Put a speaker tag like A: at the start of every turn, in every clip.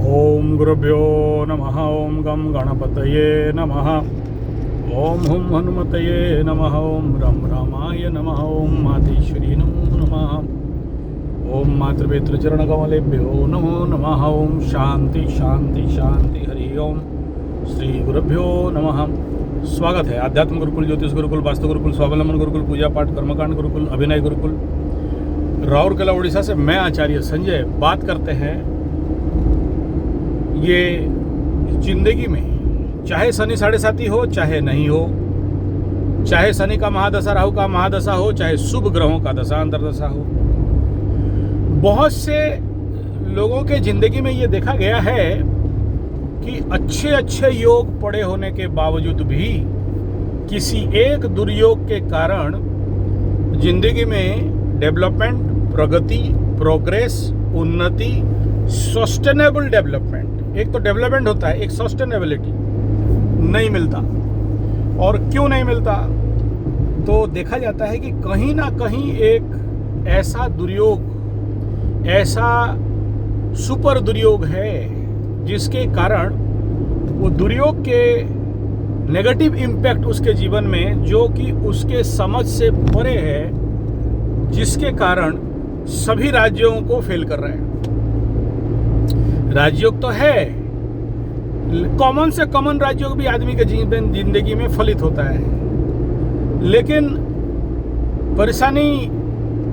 A: ओम गुरुभ्यो नमः। ओम गम गणपतये नमः। ओम हुम हनुमतये नमः। ओम रम रामाय नमः। ओम मातेश्वरी नमो नमः। ओम मातृपितृचरणकमलेभ्यो नमो नमः। ओम शांति शांति शांति। हरि ओम। श्री गुरुभ्यो नमः। स्वागत है आध्यात्म गुरुकुल, ज्योतिष गुरुकुल, वास्तु गुरुकुल, स्वावलंबन गुरुकुल, पूजा पाठ कर्मकांड गुरुकुल, अभिनय गुरुकुल, राउरकेला उड़ीसा से मैं आचार्य संजय बात करते हैं। ये जिंदगी में चाहे शनि 7.5 हो चाहे नहीं हो, चाहे शनि का महादशा, राहु का महादशा हो, चाहे शुभ ग्रहों का दशा अंतरदशा हो, बहुत से लोगों के जिंदगी में ये देखा गया है कि अच्छे अच्छे योग पड़े होने के बावजूद भी किसी एक दुर्योग के कारण जिंदगी में डेवलपमेंट, प्रगति, प्रोग्रेस, उन्नति, सस्टेनेबल डेवलपमेंट, एक तो डेवलपमेंट होता है, एक सस्टेनेबिलिटी नहीं मिलता। और क्यों नहीं मिलता? तो देखा जाता है कि कहीं ना कहीं एक ऐसा दुर्योग, ऐसा सुपर दुर्योग है जिसके कारण वो दुर्योग के नेगेटिव इम्पैक्ट उसके जीवन में, जो कि उसके समझ से परे है, जिसके कारण सभी राज्यों को फेल कर रहे हैं। राजयोग तो है, कॉमन से कॉमन राजयोग भी आदमी के जिंदगी में फलित होता है, लेकिन परेशानी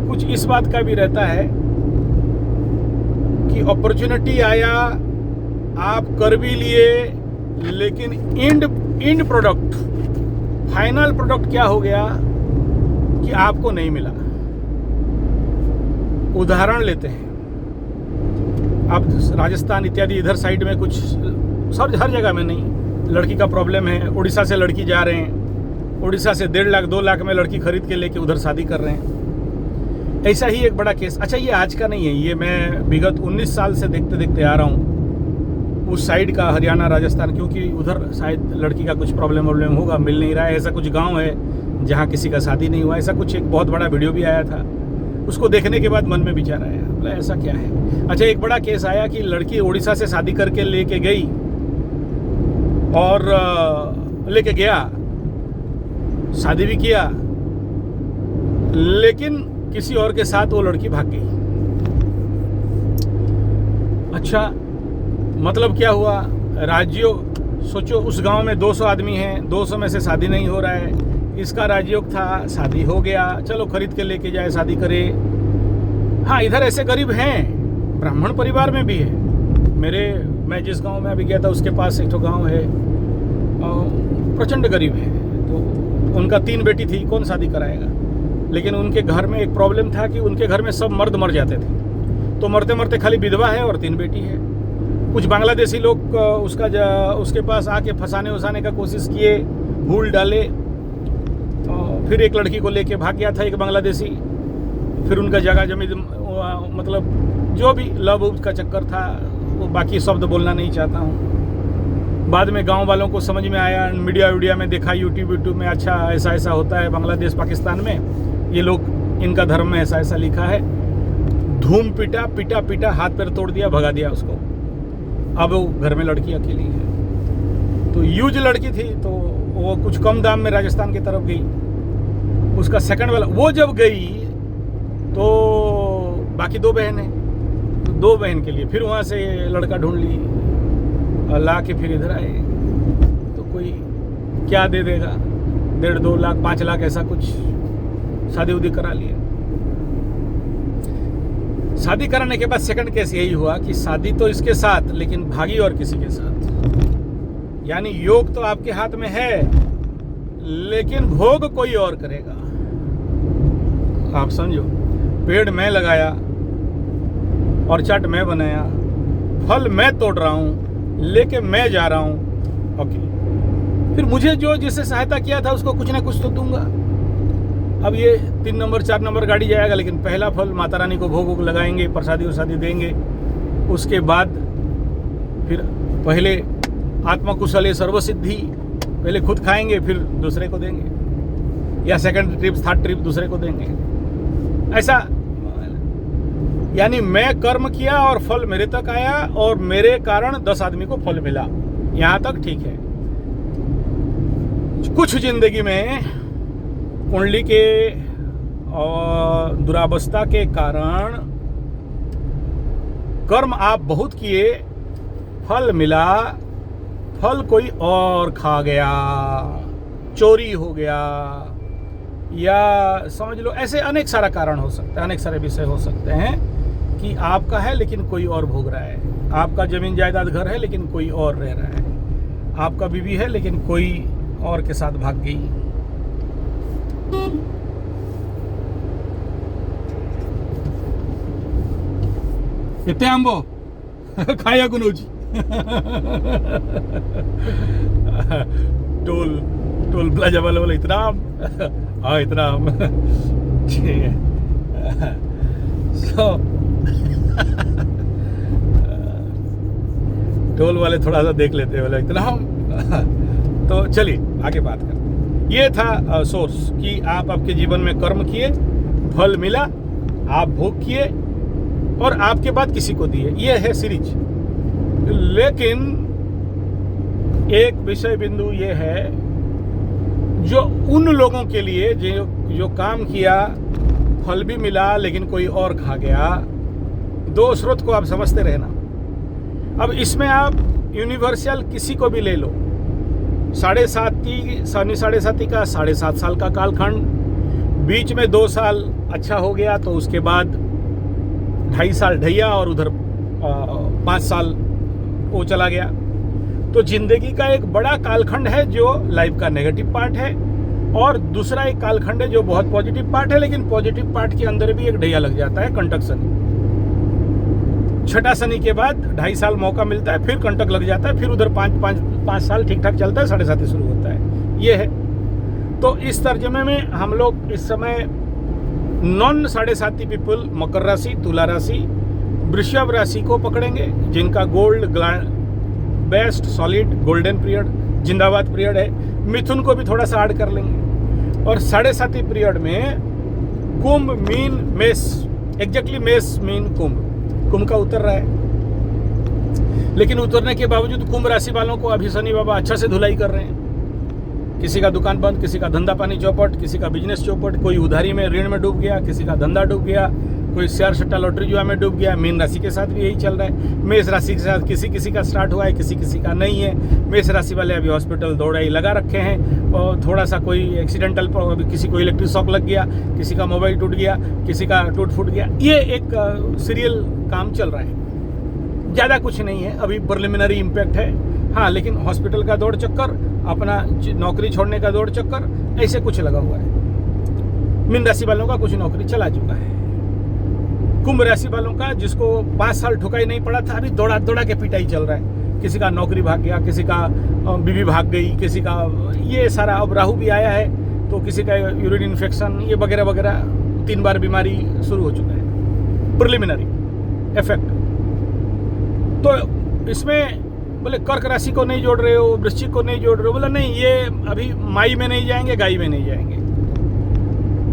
A: कुछ इस बात का भी रहता है कि अपॉर्चुनिटी आया, आप कर भी लिए, लेकिन इंड प्रोडक्ट, फाइनल प्रोडक्ट क्या हो गया कि आपको नहीं मिला। उदाहरण लेते हैं, अब राजस्थान इत्यादि इधर साइड में कुछ, हर जगह में नहीं, लड़की का प्रॉब्लम है। उड़ीसा से लड़की जा रहे हैं, उड़ीसा से 1.5 लाख 2 लाख में लड़की खरीद के लेके उधर शादी कर रहे हैं। ऐसा ही एक बड़ा केस, अच्छा ये आज का नहीं है, ये मैं विगत 19 साल से देखते देखते आ रहा हूँ उस साइड का, हरियाणा राजस्थान, क्योंकि उधर शायद लड़की का कुछ प्रॉब्लम होगा, मिल नहीं रहा है। ऐसा कुछ गाँव है जहाँ किसी का शादी नहीं हुआ, ऐसा कुछ एक बहुत बड़ा वीडियो भी आया था। उसको देखने के बाद मन में विचार आया, बोला ऐसा क्या है। अच्छा, एक बड़ा केस आया कि लड़की उड़ीसा से शादी करके लेके गई और लेके गया, शादी भी किया, लेकिन किसी और के साथ वो लड़की भाग गई। अच्छा, मतलब क्या हुआ? राजयोग, सोचो उस गांव में 200 आदमी हैं, 200 में से शादी नहीं हो रहा है। इसका राजयोग था, शादी हो गया, चलो खरीद के लेके जाए, शादी करे। हाँ, इधर ऐसे गरीब हैं, ब्राह्मण परिवार में भी है। मैं जिस गांव में अभी गया था उसके पास एक तो गांव है, प्रचंड गरीब है। तो उनका 3 बेटी थी, कौन शादी कराएगा? लेकिन उनके घर में एक प्रॉब्लम था कि उनके घर में सब मर्द मर जाते थे, तो मरते मरते खाली विधवा है और 3 बेटी है। कुछ बांग्लादेशी लोग उसके पास आके फंसाने उसाने का कोशिश किए, भूल डाले, फिर एक लड़की को लेके भाग गया था एक बांग्लादेशी। फिर उनका जगह जमीन, मतलब जो भी लव का चक्कर था, वो बाकी शब्द बोलना नहीं चाहता हूँ। बाद में गांव वालों को समझ में आया, मीडिया में देखा, यूट्यूब में, अच्छा ऐसा ऐसा होता है बांग्लादेश पाकिस्तान में, ये लोग, इनका धर्म में ऐसा ऐसा लिखा है। धूम पीटा, हाथ पैर तोड़ दिया, भगा दिया उसको। अब वो घर में लड़की अकेली है, तो यूज लड़की थी, तो वो कुछ कम दाम में राजस्थान की तरफ गई। उसका सेकंड वाला, वो जब गई तो बाकी 2 बहन है, तो 2 बहन के लिए फिर वहाँ से लड़का ढूंढ ली और ला के फिर इधर आए। तो कोई क्या दे देगा, 1.5 2 लाख 5 लाख ऐसा कुछ, शादी उदी करा लिया। शादी कराने के बाद सेकंड केस यही हुआ कि शादी तो इसके साथ, लेकिन भागी और किसी के साथ। यानी योग तो आपके हाथ में है, लेकिन भोग कोई और करेगा। आप समझो, पेड़ मैं लगाया और चाट मैं बनाया, फल मैं तोड़ रहा हूँ, लेके मैं जा रहा हूँ। ओके, फिर मुझे जो जिससे सहायता किया था उसको कुछ ना कुछ तो दूंगा। अब ये 3 नंबर 4 नंबर गाड़ी जाएगा, लेकिन पहला फल माता रानी को भोग लगाएंगे, प्रसादी उसादी देंगे। उसके बाद फिर पहले आत्मकुशले सर्वसिद्धि, पहले खुद खाएंगे, फिर दूसरे को देंगे, या सेकंड ट्रिप, थर्ड ट्रिप दूसरे को देंगे। ऐसा यानी मैं कर्म किया और फल मेरे तक आया और मेरे कारण 10 आदमी को फल मिला, यहां तक ठीक है। कुछ जिंदगी में कुंडली के और दुरावस्था के कारण कर्म आप बहुत किए, फल मिला, फल कोई और खा गया, चोरी हो गया, या समझ लो ऐसे अनेक सारा कारण हो सकता है, अनेक सारे विषय हो सकते हैं कि आपका है लेकिन कोई और भोग रहा है, आपका जमीन जायदाद घर है लेकिन कोई और रह रहा है, आपका बीवी है लेकिन कोई और के साथ भाग गई। कितने आंबो खाया कुनोजी टोल प्लाजा वाला बोला इतना आम, हाँ इतना आम, ठीक है। सो टोल वाले थोड़ा सा देख लेते हैं, बोला इतना आम। तो चलिए आगे बात करते हैं। ये था सोर्स कि आप आपके जीवन में कर्म किए, फल मिला, आप भोग किए और आपके बाद किसी को दिए, ये है सीरीज। लेकिन एक विषय बिंदु ये है जो उन लोगों के लिए जो काम किया, फल भी मिला लेकिन कोई और खा गया, दो स्रोत को आप समझते रहना। अब इसमें आप यूनिवर्सल किसी को भी ले लो, शनि साढ़े साथी का 7.5 साल का कालखंड, बीच में 2 साल अच्छा हो गया तो उसके बाद 2.5 साल ढैया और उधर 5 साल वो चला गया। तो जिंदगी का एक बड़ा कालखंड है जो लाइफ का नेगेटिव पार्ट है, और दूसरा एक कालखंड है जो बहुत पॉजिटिव पार्ट है, लेकिन पॉजिटिव पार्ट के अंदर भी एक ढैया लग जाता है, कंटक शनि। छठा शनि के बाद 2.5 साल मौका मिलता है, फिर कंटक लग जाता है, फिर उधर 5 साल ठीक ठाक चलता है, 7.5 शुरू होता है। ये है। तो इस तर्जमे में हम लोग इस समय नॉन 7.5 पीपल मकर राशि, तुला राशि, वृषभ राशि को पकड़ेंगे, जिनका gold best solid golden period जिंदाबाद पीरियड है। मिथुन को भी थोड़ा सा ऐड कर लेंगे। और 7.5 पीरियड में कुंभ, मीन, मेष, एग्जैक्टली मेष, मीन, कुंभ का उतर रहा है। लेकिन उतरने के बावजूद कुंभ राशि वालों को अभी शनि बाबा अच्छा से धुलाई कर रहे हैं। किसी का दुकान बंद, किसी का धंधा पानी चौपट, किसी का बिजनेस चौपट, कोई उधारी में ऋण में डूब गया, किसी का धंधा डूब गया, कोई शेयर सट्टा लॉटरी जुआ में डूब गया। मीन राशि के साथ भी यही चल रहा है। मेष राशि के साथ किसी का स्टार्ट हुआ है, किसी का नहीं है। मेष राशि वाले अभी हॉस्पिटल दौड़ाई लगा रखे हैं, और थोड़ा सा कोई एक्सीडेंटल, किसी को इलेक्ट्रिक शॉक लग गया, किसी का मोबाइल टूट गया, किसी का टूट फूट गया। ये एक सीरियल काम चल रहा है, ज़्यादा कुछ नहीं है, अभी प्रिलिमिनरी इम्पैक्ट है। हाँ, लेकिन हॉस्पिटल का दौड़ चक्कर, अपना नौकरी छोड़ने का दौड़ चक्कर, ऐसे कुछ लगा हुआ है। मीन राशि वालों का कुछ नौकरी चला चुका है। कुंभ राशि वालों का, जिसको 5 साल ठुकाई नहीं पड़ा था, अभी दौड़ा के पिटाई चल रहा है। किसी का नौकरी भाग गया, किसी का बीवी भाग गई, किसी का ये सारा। अब राहु भी आया है तो किसी का यूरिन इन्फेक्शन, ये वगैरह वगैरह 3 बार बीमारी शुरू हो चुका है, प्रिलिमिनरी इफेक्ट। तो इसमें बोले कर्क राशि को नहीं जोड़ रहे हो, वृश्चिक को नहीं जोड़ रहे हो, बोला नहीं, ये अभी माई में नहीं जाएंगे, गाई में नहीं जाएंगे।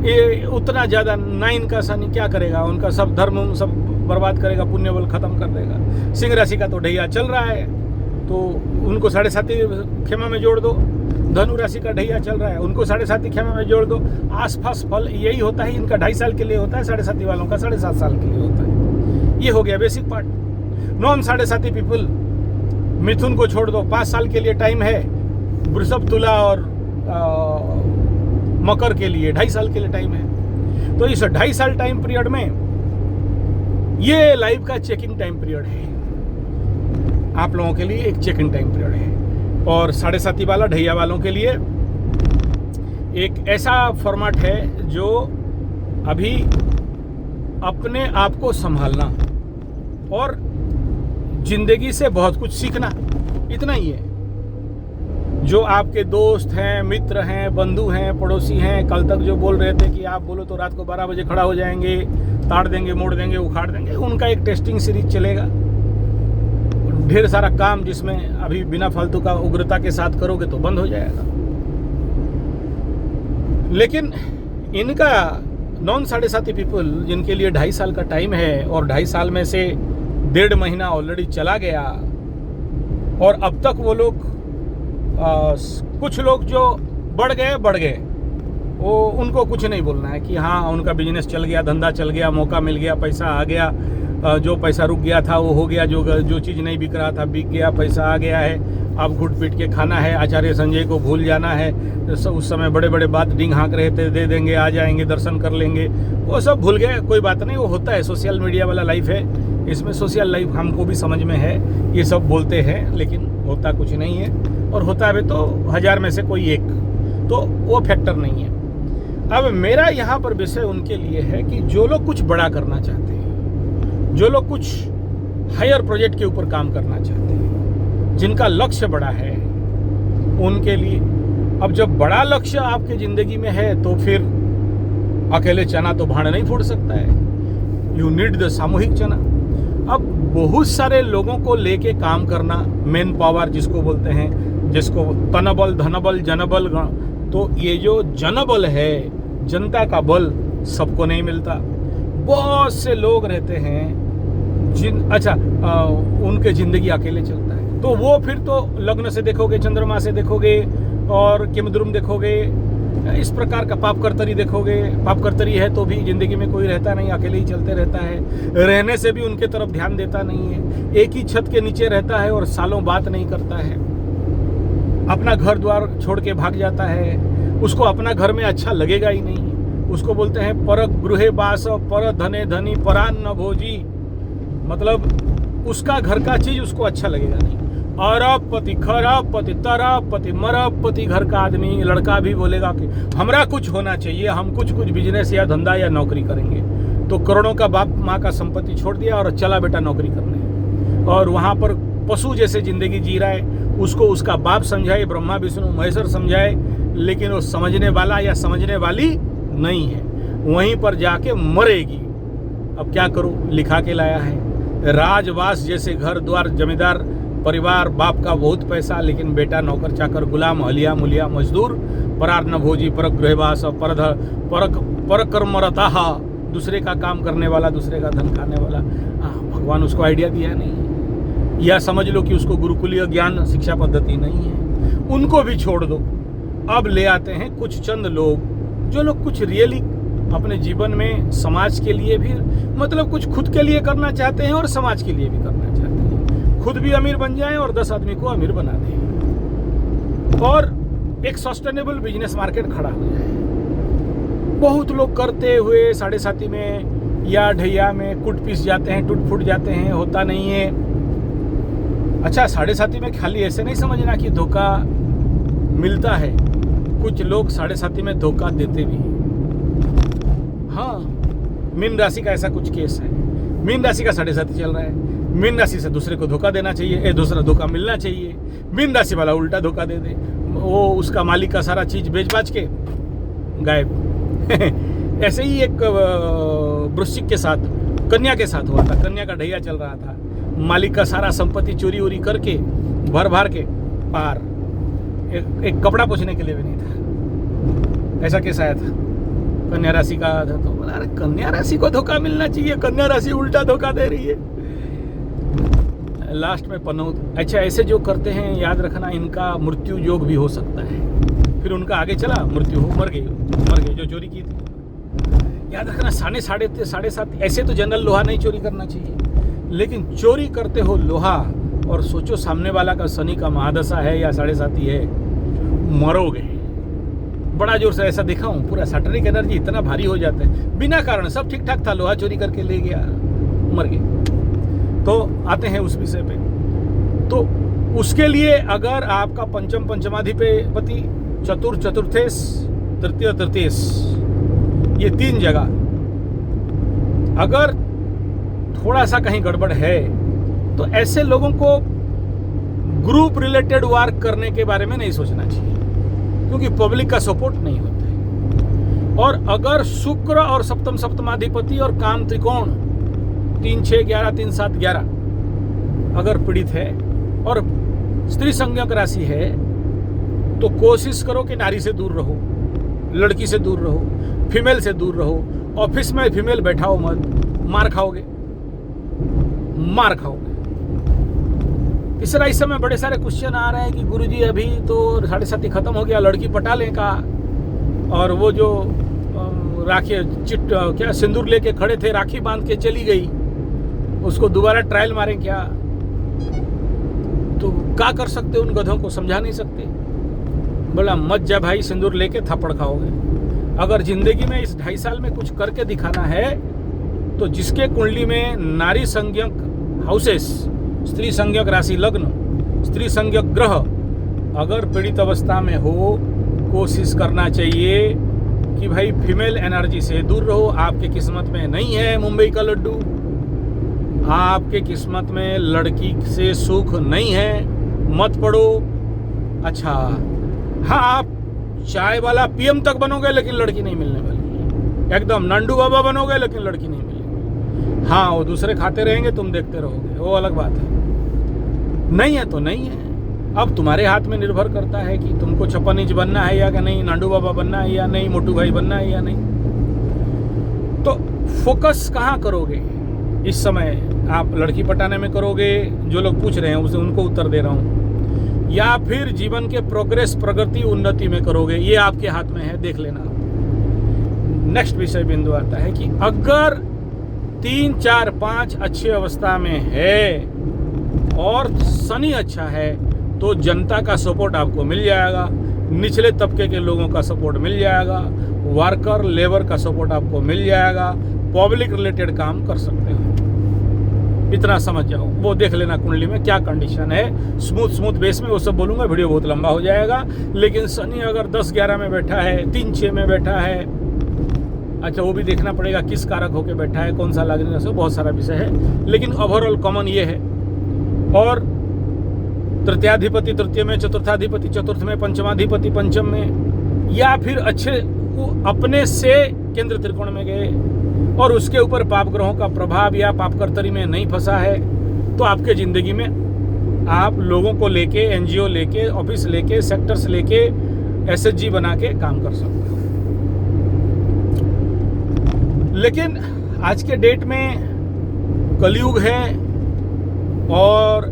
A: ये उतना ज़्यादा 9 का शनि क्या करेगा, उनका सब धर्म सब बर्बाद करेगा, पुण्य बल खत्म कर देगा। सिंह राशि का तो ढैया चल रहा है, तो उनको 7.5 खेमा में जोड़ दो। धनु राशि का ढैया चल रहा है, उनको 7.5 खेमा में जोड़ दो। आसपास फल यही होता है, इनका 2.5 साल के लिए होता है, 7.5 वालों का 7.5 साल के लिए होता है। ये हो गया बेसिक पार्ट। नॉन 7.5 पीपल, मिथुन को छोड़ दो, 5 साल के लिए टाइम है। वृषभ, तुला और मकर के लिए 2.5 साल के लिए टाइम है। तो इस 2.5 साल टाइम पीरियड में ये लाइफ का चेकिंग टाइम पीरियड है, आप लोगों के लिए एक चेकिंग टाइम पीरियड है। और 7.5 वाला ढैया वालों के लिए एक ऐसा फॉर्मेट है जो अभी अपने आप को संभालना और जिंदगी से बहुत कुछ सीखना, इतना ही है। जो आपके दोस्त हैं, मित्र हैं, बंधु हैं, पड़ोसी हैं, कल तक जो बोल रहे थे कि आप बोलो तो रात को 12 बजे खड़ा हो जाएंगे, ताड़ देंगे, मोड़ देंगे, उखाड़ देंगे, उनका एक टेस्टिंग सीरीज चलेगा। ढेर सारा काम जिसमें अभी बिना फालतू का उग्रता के साथ करोगे तो बंद हो जाएगा। लेकिन इनका नॉन 7.5 पीपल जिनके लिए 2.5 साल का टाइम है और 2.5 साल में से 1.5 महीना ऑलरेडी चला गया और अब तक वो लोग कुछ लोग जो बढ़ गए वो उनको कुछ नहीं बोलना है कि हाँ उनका बिजनेस चल गया, धंधा चल गया, मौका मिल गया, पैसा आ गया, जो पैसा रुक गया था वो हो गया, जो चीज़ नहीं बिक रहा था बिक गया, पैसा आ गया है, अब घुट पीट के खाना है, आचार्य संजय को भूल जाना है। उस समय बड़े बड़े बात डिंग हाँक रहे थे, दे देंगे, आ जाएंगे, दर्शन कर लेंगे, वो सब भूल गए। कोई बात नहीं, वो होता है, सोशल मीडिया वाला लाइफ है, इसमें सोशल लाइफ हमको भी समझ में है, ये सब बोलते हैं लेकिन होता कुछ नहीं है, और होता है तो 1000 में से कोई एक, तो वो फैक्टर नहीं है। अब मेरा यहाँ पर विषय उनके लिए है कि जो लोग कुछ बड़ा करना चाहते हैं, जो लोग कुछ हायर प्रोजेक्ट के ऊपर काम करना चाहते हैं, जिनका लक्ष्य बड़ा है, उनके लिए अब जब बड़ा लक्ष्य आपके ज़िंदगी में है तो फिर अकेले चना तो भाड़ नहीं फोड़ सकता है, यू नीड द सामूहिक चना। अब बहुत सारे लोगों को लेके काम करना, मैन पावर जिसको बोलते हैं, जिसको तनबल धनबल जनबल, तो ये जो जनबल है, जनता का बल, सबको नहीं मिलता। बहुत से लोग रहते हैं उनके ज़िंदगी अकेले चलता है, तो वो फिर तो लग्न से देखोगे, चंद्रमा से देखोगे और किमद्रुम देखोगे, इस प्रकार का पाप कर्तरी देखोगे। पाप कर्तरी है तो भी ज़िंदगी में कोई रहता नहीं, अकेले ही चलते रहता है, रहने से भी उनके तरफ ध्यान देता नहीं है, एक ही छत के नीचे रहता है और सालों बात नहीं करता है, अपना घर द्वार छोड़ के भाग जाता है, उसको अपना घर में अच्छा लगेगा ही नहीं। उसको बोलते हैं पर गृहे बास पर धने धनी परान्न भोजी, मतलब उसका घर का चीज उसको अच्छा लगेगा नहीं। अरब पति, खरब पति, तरब पति, मरब पति घर का आदमी, लड़का भी बोलेगा कि हमरा कुछ होना चाहिए, हम कुछ बिजनेस या धंधा या नौकरी करेंगे। तो करोड़ों का बाप माँ का संपत्ति छोड़ दिया और चला बेटा नौकरी करने, और वहाँ पर पशु जैसे जिंदगी जी रहा है। उसको उसका बाप समझाए, ब्रह्मा विष्णु महेश्वर समझाए, लेकिन वो समझने वाला या समझने वाली नहीं है, वहीं पर जाके मरेगी। अब क्या करूं, लिखा के लाया है, राजवास जैसे घर द्वार, जमींदार परिवार, बाप का बहुत पैसा, लेकिन बेटा नौकर चाकर, गुलाम, हलिया मुलिया, मजदूर, परार्ण भोजी, परक गृहवास, पर कर्मरता, दूसरे का काम करने वाला, दूसरे का धन खाने वाला। भगवान उसको आइडिया दिया नहीं, या समझ लो कि उसको गुरुकुलीय ज्ञान शिक्षा पद्धति नहीं है, उनको भी छोड़ दो। अब ले आते हैं कुछ चंद लोग, जो लोग कुछ रियली अपने जीवन में समाज के लिए भी, मतलब कुछ खुद के लिए करना चाहते हैं और समाज के लिए भी करना चाहते हैं, खुद भी अमीर बन जाएं और 10 आदमी को अमीर बना दें, और एक सस्टेनेबल बिजनेस मार्केट खड़ा हो जाए। बहुत लोग करते हुए 7.5 में या ढैया में कुट पीस जाते हैं, टूट फूट जाते हैं, होता नहीं है। अच्छा, 7.5 में खाली ऐसे नहीं समझना कि धोखा मिलता है, कुछ लोग 7.5 में धोखा देते भी हैं। हाँ, मीन राशि का ऐसा कुछ केस है, मीन राशि का 7.5 चल रहा है, मीन राशि से दूसरे को धोखा देना चाहिए, दूसरा धोखा मिलना चाहिए, मीन राशि वाला उल्टा धोखा दे दे, वो उसका मालिक का सारा चीज बेच बाच के गायब। ऐसे ही एक वृश्चिक के साथ, कन्या के साथ हुआ था, कन्या का ढैया चल रहा था, मालिक का सारा संपत्ति चोरी वोरी करके भर के पार, एक कपड़ा पोंछने के लिए भी नहीं था। ऐसा केस आया था, कन्या राशि का था, तो बोला अरे कन्या राशि को धोखा मिलना चाहिए, कन्या राशि उल्टा धोखा दे रही है, लास्ट में पनौत। अच्छा, ऐसे जो करते हैं, याद रखना इनका मृत्यु योग भी हो सकता है, फिर उनका आगे चला मृत्यु हो, मर गए जो चोरी की थी। याद रखना 7.5 ऐसे तो जनरल लोहा नहीं चोरी करना चाहिए, लेकिन चोरी करते हो लोहा, और सोचो सामने वाला का शनि का महादशा है या 7.5 है, मरोगे। बड़ा जोर से ऐसा देखा हूँ, पूरा सैटर्निक एनर्जी इतना भारी हो जाता है, बिना कारण, सब ठीक ठाक था, लोहा चोरी करके ले गया, मर गए। तो आते हैं उस विषय पे, तो उसके लिए अगर आपका पंचमाधिपति, चतुर्थेश, तृतीयेश, ये 3 जगह अगर थोड़ा सा कहीं गड़बड़ है, तो ऐसे लोगों को ग्रुप रिलेटेड वर्क करने के बारे में नहीं सोचना चाहिए, क्योंकि पब्लिक का सपोर्ट नहीं होता है। और अगर शुक्र और सप्तमाधिपति और काम त्रिकोण 3, 6, 11, 3, 7, 11 अगर पीड़ित है और स्त्री संज्ञक राशि है, तो कोशिश करो कि नारी से दूर रहो, लड़की से दूर रहो, फीमेल से दूर रहो, ऑफिस में फीमेल बैठाओ मत, मार खाओगे, मार खाओगे। तीसरा, इस समय बड़े सारे क्वेश्चन आ रहे हैं कि गुरुजी अभी तो 7:30 खत्म हो गया, लड़की पटा लें का, और वो जो राखी क्या सिंदूर लेके खड़े थे, राखी बांध के चली गई, उसको दोबारा ट्रायल मारें क्या? तो क्या कर सकते, उन गधों को समझा नहीं सकते। बोला मत जा भाई, सिंदूर लेके थप्पड़ खाओगे। अगर जिंदगी में इस 2.5 साल में कुछ करके दिखाना है तो जिसके कुंडली में नारी संज्ञक हाउसेस, स्त्री संज्ञक राशि लग्न, स्त्री संज्ञक ग्रह अगर पीड़ित अवस्था में हो, कोशिश करना चाहिए कि भाई फीमेल एनर्जी से दूर रहो। आपके किस्मत में नहीं है मुंबई का लड्डू, आपके किस्मत में लड़की से सुख नहीं है, मत पड़ो। अच्छा हाँ, आप चाय वाला पीएम तक बनोगे लेकिन लड़की नहीं मिलने वाली, एकदम नंडू बाबा बनोगे लेकिन लड़की नहीं मिलेगी। हाँ, वो दूसरे खाते रहेंगे, तुम देखते रहोगे, वो अलग बात है। नहीं है तो नहीं है। अब तुम्हारे हाथ में निर्भर करता है कि तुमको 56 इंच बनना है या नहीं, नांडू बाबा बनना है या नहीं, मोटू भाई बनना है या नहीं। तो फोकस कहाँ करोगे इस समय? आप लड़की पटाने में करोगे, जो लोग पूछ रहे हैं उसे उनको उत्तर दे रहा हूँ, या फिर जीवन के प्रोग्रेस, प्रगति, उन्नति में करोगे? ये आपके हाथ में है, देख लेना। नेक्स्ट विषय बिंदु आता है कि अगर 3, 4, 5 अच्छी अवस्था में है और शनि अच्छा है तो जनता का सपोर्ट आपको मिल जाएगा, निचले तबके के लोगों का सपोर्ट मिल जाएगा, वर्कर लेबर का सपोर्ट आपको मिल जाएगा, पब्लिक रिलेटेड काम कर सकते हो। इतना समझ जाओ, वो देख लेना कुंडली में क्या कंडीशन है। स्मूथ बेस में वो सब बोलूँगा, वीडियो बहुत लंबा हो जाएगा। लेकिन शनि अगर 10-11 में बैठा है, 3-6 में बैठा है, अच्छा वो भी देखना पड़ेगा किस कारक होके बैठा है, कौन सा लागने से, बहुत सारा विषय है। लेकिन ओवरऑल कॉमन ये है। और तृतीयाधिपति तृतीय में, चतुर्थाधिपति चतुर्थ में, पंचमाधिपति पंचम में, या फिर अच्छे अपने से केंद्र त्रिकोण में गए और उसके ऊपर पाप ग्रहों का प्रभाव या पाप कर्तरी में नहीं फंसा है, तो आपके जिंदगी में आप लोगों को लेके, एनजीओ लेके, ऑफिस लेके, सेक्टर्स लेके, एसएचजी बना के काम कर सकते हो। लेकिन आज के डेट में कलयुग है और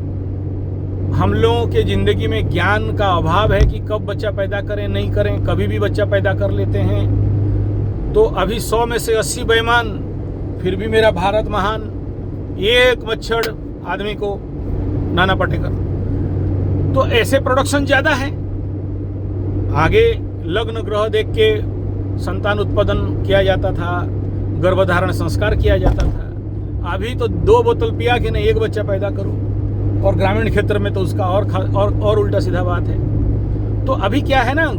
A: हम लोगों के ज़िंदगी में ज्ञान का अभाव है कि कब बच्चा पैदा करें, नहीं करें, कभी भी बच्चा पैदा कर लेते हैं। तो अभी 100 में से 80 बेईमान, फिर भी मेरा भारत महान, एक मच्छर आदमी को नाना पाटेकर। तो ऐसे प्रोडक्शन ज़्यादा है। आगे लग्न ग्रह देख के संतान उत्पादन किया जाता था, गर्भधारण संस्कार किया जाता था। अभी तो 2 बोतल पिया कि नहीं 1 बच्चा पैदा करो, और ग्रामीण क्षेत्र में तो उसका और उल्टा सीधा बात है। तो अभी क्या है ना,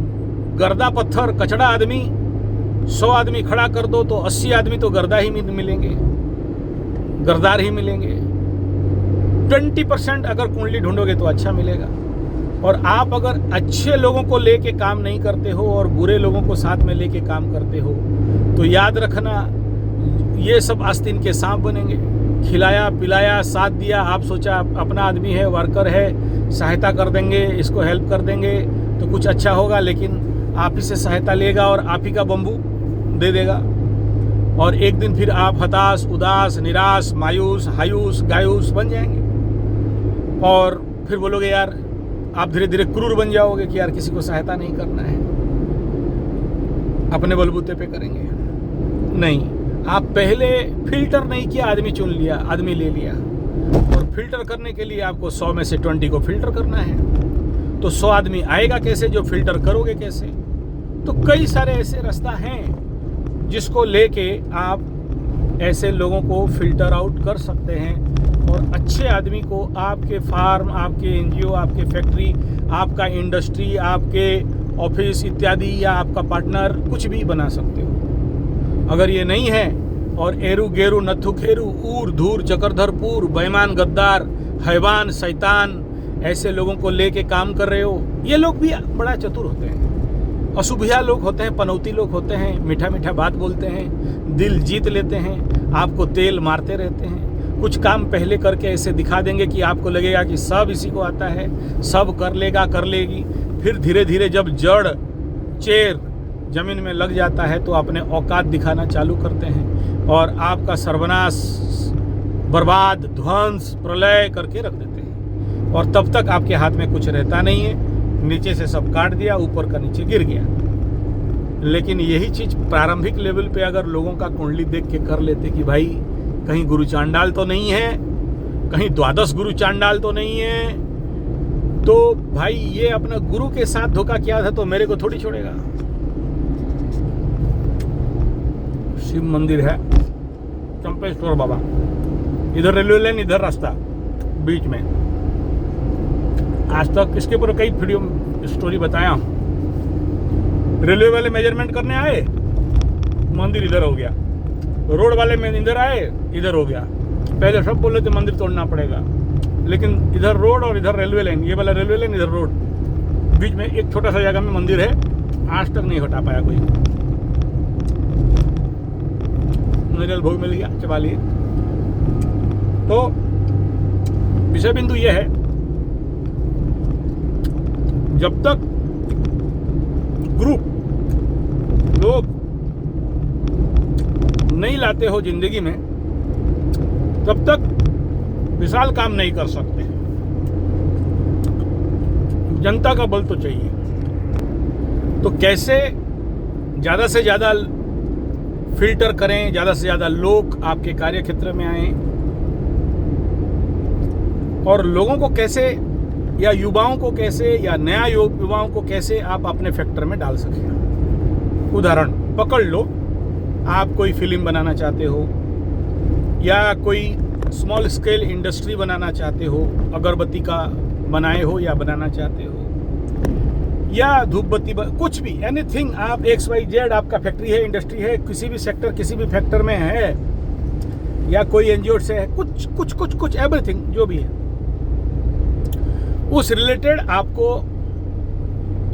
A: गर्दा पत्थर कचड़ा आदमी 100 आदमी खड़ा कर दो तो 80 आदमी तो गर्दा ही मिलेंगे, गर्दार ही मिलेंगे। 20% अगर कुंडली ढूंढोगे तो अच्छा मिलेगा। और आप अगर अच्छे लोगों को लेके काम नहीं करते हो और बुरे लोगों को साथ में लेके काम करते हो तो याद रखना, ये सब आस्तीन के सांप बनेंगे। खिलाया पिलाया साथ दिया, आप सोचा अपना आदमी है, वर्कर है, सहायता कर देंगे, इसको हेल्प कर देंगे तो कुछ अच्छा होगा, लेकिन आप ही से सहायता लेगा और आप ही का बम्बू दे देगा। और एक दिन फिर आप हताश, उदास, निराश, मायूस, हायूस, गायूस बन जाएंगे और फिर बोलोगे यार, आप धीरे धीरे क्रूर बन जाओगे कि यार किसी को सहायता नहीं करना है, अपने बलबूते पे करेंगे। नहीं, आप पहले फिल्टर नहीं किया, आदमी चुन लिया, आदमी ले लिया। और फिल्टर करने के लिए आपको 100 में से 20 को फिल्टर करना है। तो 100 आदमी आएगा कैसे, जो फिल्टर करोगे कैसे? तो कई सारे ऐसे रास्ता हैं जिसको लेके आप ऐसे लोगों को फिल्टर आउट कर सकते हैं और अच्छे आदमी को आपके फार्म, आपके एनजीओ, आपके फैक्ट्री, आपका इंडस्ट्री, आपके ऑफिस इत्यादि, या आपका पार्टनर, कुछ भी बना सकते हो। अगर ये नहीं है और एरू गेरू नथु खेरू, ऊर धूर चक्रधरपुर, बेईमान, गद्दार, हैवान, शैतान, ऐसे लोगों को लेके काम कर रहे हो, ये लोग भी बड़ा चतुर होते हैं, अशुभिया लोग होते हैं, पनौती लोग होते हैं, मीठा मीठा बात बोलते हैं, दिल जीत लेते हैं, आपको तेल मारते रहते हैं। कुछ काम पहले करके ऐसे दिखा देंगे कि आपको लगेगा कि सब इसी को आता है, सब कर लेगा, कर लेगी। फिर धीरे धीरे जब जड़, चेर, ज़मीन में लग जाता है तो अपने औकात दिखाना चालू करते हैं और आपका सर्वनाश, बर्बाद, ध्वंस, प्रलय करके रख देते हैं। और तब तक आपके हाथ में कुछ रहता नहीं है, नीचे से सब काट दिया, ऊपर का नीचे गिर गया। लेकिन यही चीज़ प्रारंभिक लेवल पे अगर लोगों का कुंडली देख के कर लेते कि भाई कहीं गुरु चांडाल तो नहीं है, कहीं द्वादश गुरु चांडाल तो नहीं है, तो भाई ये अपना गुरु के साथ धोखा किया था तो मेरे को थोड़ी छोड़ेगा। शिव मंदिर है, चंपेश्वर बाबा, इधर रेलवे लाइन, इधर रास्ता बीच में। आज तक इसके ऊपर कई वीडियो स्टोरी बताया। रेलवे वाले मेजरमेंट करने आए, मंदिर इधर हो गया। रोड वाले में इधर आए, इधर हो गया। पहले सब बोले थे मंदिर तोड़ना पड़ेगा, लेकिन इधर रोड और इधर रेलवे लाइन, ये वाला रेलवे लाइन, इधर रोड, बीच में एक छोटा सा जगह में मंदिर है। आज तक नहीं हटा पाया कोई। नारियल भोग मिल गया, चबा लिए। तो विषय बिंदु ये है, जब तक ग्रुप लोग नहीं लाते हो जिंदगी में, तब तक विशाल काम नहीं कर सकते। जनता का बल तो चाहिए। तो कैसे ज़्यादा से ज़्यादा फिल्टर करें, ज़्यादा से ज़्यादा लोग आपके कार्य क्षेत्र में आएं, और लोगों को कैसे, या युवाओं को कैसे, या नया युवाओं को कैसे आप अपने फैक्टर में डाल सकें। उदाहरण पकड़ लो, आप कोई फिल्म बनाना चाहते हो, या कोई स्मॉल स्केल इंडस्ट्री बनाना चाहते हो, अगरबत्ती का बनाए हो या बनाना चाहते हो, या धूप बत्ती, कुछ भी, एनीथिंग, आप XYZ आपका फैक्ट्री है, इंडस्ट्री है, किसी भी सेक्टर, किसी भी फैक्टर में है, या कोई एनजीओ से है, कुछ एवरीथिंग जो भी है, उस रिलेटेड आपको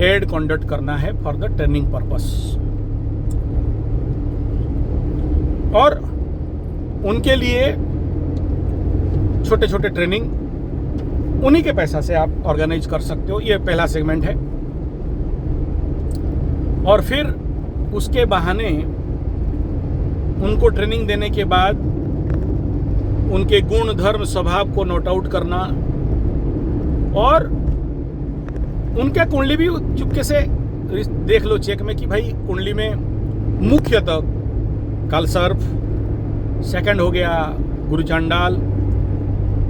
A: एड कंडक्ट करना है फॉर द ट्रेनिंग पर्पस। और उनके लिए छोटे छोटे ट्रेनिंग उन्हीं के पैसा से आप ऑर्गेनाइज कर सकते हो। ये पहला सेगमेंट है। और फिर उसके बहाने उनको ट्रेनिंग देने के बाद उनके गुण, धर्म, स्वभाव को नोट आउट करना, और उनके कुंडली भी चुपके से देख लो चेक में कि भाई कुंडली में मुख्यतः कालसर्प, सेकंड हो गया गुरु चांडाल,